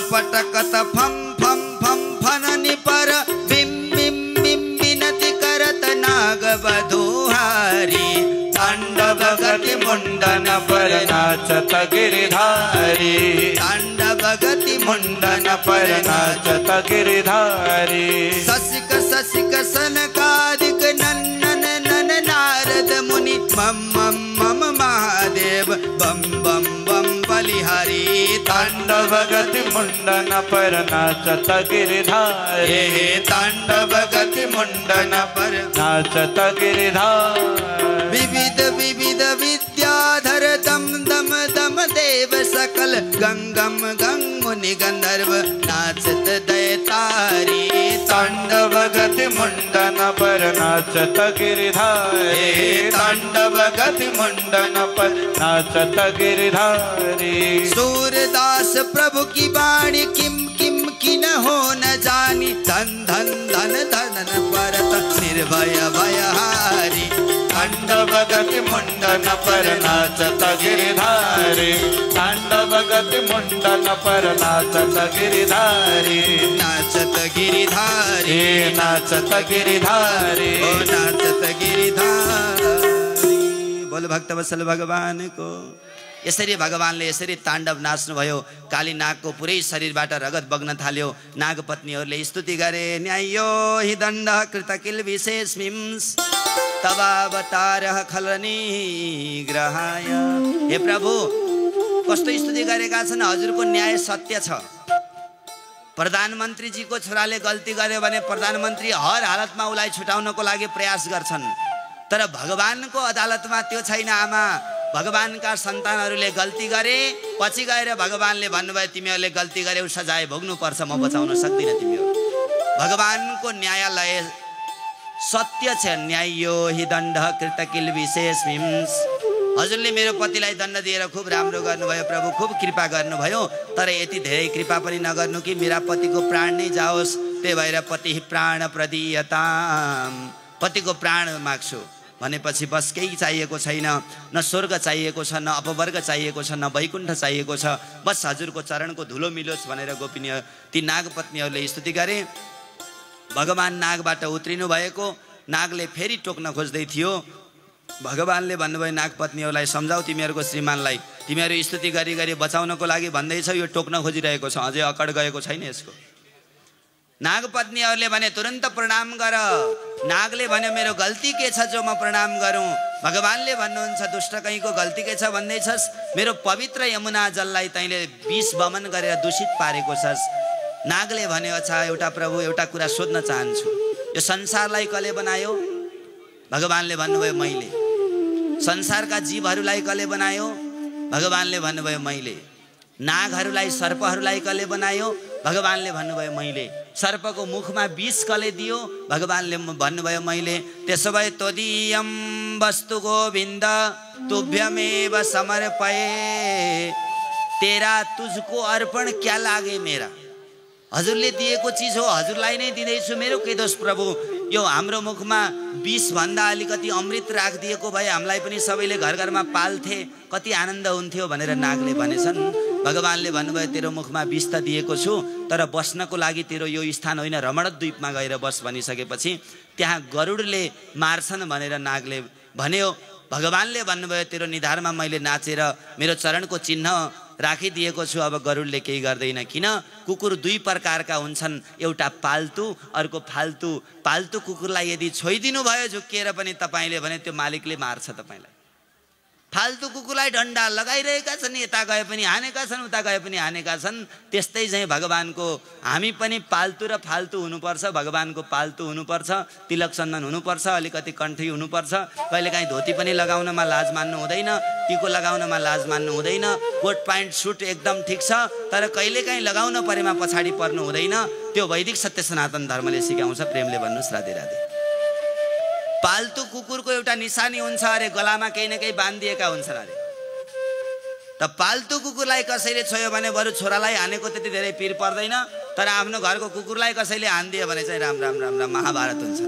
पटकत फम फम फम फननि पर बिम बिम बिम बिनति करत नाग बधुहारी, ताण्डव गति मुण्डन पर नाचत गिरिधारी, ताण्डव गति मुण्डन पर नाचत गिरिधारी। ससिक ससिक सनकादिक नन्नन नन नारद मुनि मम मम मम महादेव बम बम बम बलिहारी, ताण्डव गति मुण्डन पर नाचत गिरिधारी, ताण्डव गति मुण्डन पर नाचत गिरिधारी। विविध विविध विद्याधर दम दम दम देव सकल गंगम गंग मुनि गंधर्व नाचत दैतारी, ताण्डव गति मुण्डन पर नाचत गिरिधारी, ताण्डव गति मुण्डन पर नाचत गिरिधारी। सूरदास प्रभु की वाणी किम किम किन हो न जानी, धन धन धन धन परत निर्भय भयहारी, ताण्डव गति मुण्डन पर नाचत गिरिधारी, ताण्डव गति मुण्डन पर नाचत गिरिधारी, नाचत गिरिधारी, नाचत गिरिधारी, ओ नाचत गिरिधारी। बोल भक्तवत्सल भगवान को। यसरी भगवानले यसरी ताण्डव नाच्नुभयो। कालीनागको पुरै शरीरबाट रगत बग्न थाल्यो। नागपत्नीहरूले स्तुति गरे न्यायो हि दण्ड कृत किल विशेष मिम्स तवावतारः खलनी ग्रहाय। हे प्रभु कस्तो स्तुति गरेका छन्, हजुरको न्याय सत्य छ। प्रधानमन्त्रीजीको छोराले गल्ती गर्यो भने प्रधानमन्त्री हर हालतमा उलाई छुटाउनको लागि प्रयास गर्छन्, तर भगवानको अदालतमा त्यो छैन। आमा भगवानका सन्तानहरूले गल्ती गरे पछि गएर भगवानले भन्नुभयो तिमीहरूले गल्ती गर्यौ, सजाय भोग्नुपर्छ, म बचाउन सक्दिनँ तिमीहरू। भगवानको न्यायालय सत्य छ। न्यायो हि दण्ड कृत किल विशेष मिम्स। हजुरले मेरो पतिलाई दण्ड दिएर खूब राम्रो गर्नुभयो प्रभु, खूब कृपा गर्नुभयो, तर यति धेरै कृपा पनि नगर्नु कि मेरा पतिको प्राण नै जाओस्। त्यही भएर पति प्राण प्रदीयताम, पतिको प्राण माग्छु भनेपछि बस केही चाहिएको छैन। न स्वर्ग चाहिएको छ, न अपवर्ग चाहिएको छ, न वैकुण्ठ चाहिएको छ। बस हजुरको चरणको धुलो मिलोस् भनेर गोपिनी ती नागपत्नीहरूले स्तुति गरे। भगवान नागबाट उत्रिनु भएको। नागले फेरि टोक्न खोज्दै थियो। भगवानले भन्नुभयो नागपत्नीहरूलाई सम्झाऊ तिमीहरूको श्रीमानलाई, तिमीहरू स्तुति गरी गरी बचाउनको लागि भन्दैछौ, यो टोक्न खोजिरहेको छ, अझै अकड गएको छैन यसको। नागपत्नीहरूले भने तुरन्त प्रणाम गर। नागले भन्यो मेरो गल्ती के छ जो म प्रणाम गरौँ? भगवानले भन्नुहुन्छ दुष्ट कहीँको गल्ती के छ भन्दैछस्? मेरो पवित्र यमुना जललाई तैँले विष बमन गरेर दूषित पारेको छस्। नागले भन्यो अच्छा एउटा प्रभु एउटा कुरा सोध्न चाहन्छु, यो संसारलाई कसले बनायो? भगवानले भन्नुभयो मैले। संसारका जीवहरूलाई कसले बनायो? भगवानले भन्नुभयो मैले। नागहरूलाई सर्पहरूलाई कसले बनायो? भगवानले भन्नुभयो मैले। सर्पको मुखमा विष कसले दियो? भगवानले भन्नुभयो मैले। त्यसो भए तोदीयम वस्तु गोविन्द तुभ्यमेव समर्पये, तेरा तुझको अर्पण क्या लागे मेरा। हजुरले दिएको चिज हो, हजुरलाई नै दिँदैछु, मेरो के दोष प्रभु। यो हाम्रो मुखमा 20 भन्दा अलिकति अमृत राखिदिएको भए हामीलाई पनि सबैले घर घरमा पाल्थे, कति आनन्द हुन्थ्यो भनेर नागले भनेछन्। भगवानले भन्नुभयो तेरो मुखमा 20 त दिएको छु, तर बस्नको लागि तेरो यो स्थान होइन, रमणद्वीपमा गएर बस भनिसकेपछि त्यहाँ गरुडले मार्छन् भनेर नागले भन्यो। भगवानले भन्नुभयो तेरो निधारमा मैले नाचेर मेरो चरणको चिन्ह राखिदिएको छु, अब गरुडले केही गर्दैन। किन? कुकुर 2 प्रकारका हुन्छन्, एउटा पाल्तु, अर्को फाल्तु। पाल्तु कुकुरलाई यदि छोइदिनु भयो झुक्किएर पनि तपाईँले भने त्यो मालिकले मार्छ तपाईँलाई। फाल्तु कुकुरलाई डन्डा लगाइरहेका छन्, यता गए पनि हानेका छन्, उता गए पनि हानेका छन्। त्यस्तै चाहिँ भगवानको हामी पनि पाल्तु र फाल्तु हुनुपर्छ। भगवानको पाल्तु हुनुपर्छ, तिलक चन्दन हुनुपर्छ, अलिकति कण्ठी हुनुपर्छ। कहिलेकाहीँ धोती पनि लगाउनमा लाज मान्नु हुँदैन, टिको लगाउनमा लाज मान्नु हुँदैन। कोट प्यान्ट सुट एकदम ठिक छ, तर कहिलेकाहीँ लगाउन परेमा पछाडि पर्नु हुँदैन। त्यो वैदिक सत्य सनातन धर्मले सिकाउँछ। प्रेमले भन्नुहोस् राधे राधे। पाल्तु कुकुरको एउटा निशानी हुन्छ अरे, गलामा केही न केही बाँधिएका हुन्छन् अरे। त पाल्तु कुकुरलाई कसैले छोयो भने बरु छोरालाई हानेको त्यति धेरै पिर पर्दैन, तर आफ्नो घरको कुकुरलाई कसैले हानिदियो भने चाहिँ राम राम राम राम महाभारत हुन्छ।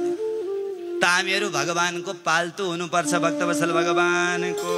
त हामीहरू भगवानको पाल्तु हुनुपर्छ। भक्तवत्सल भगवानको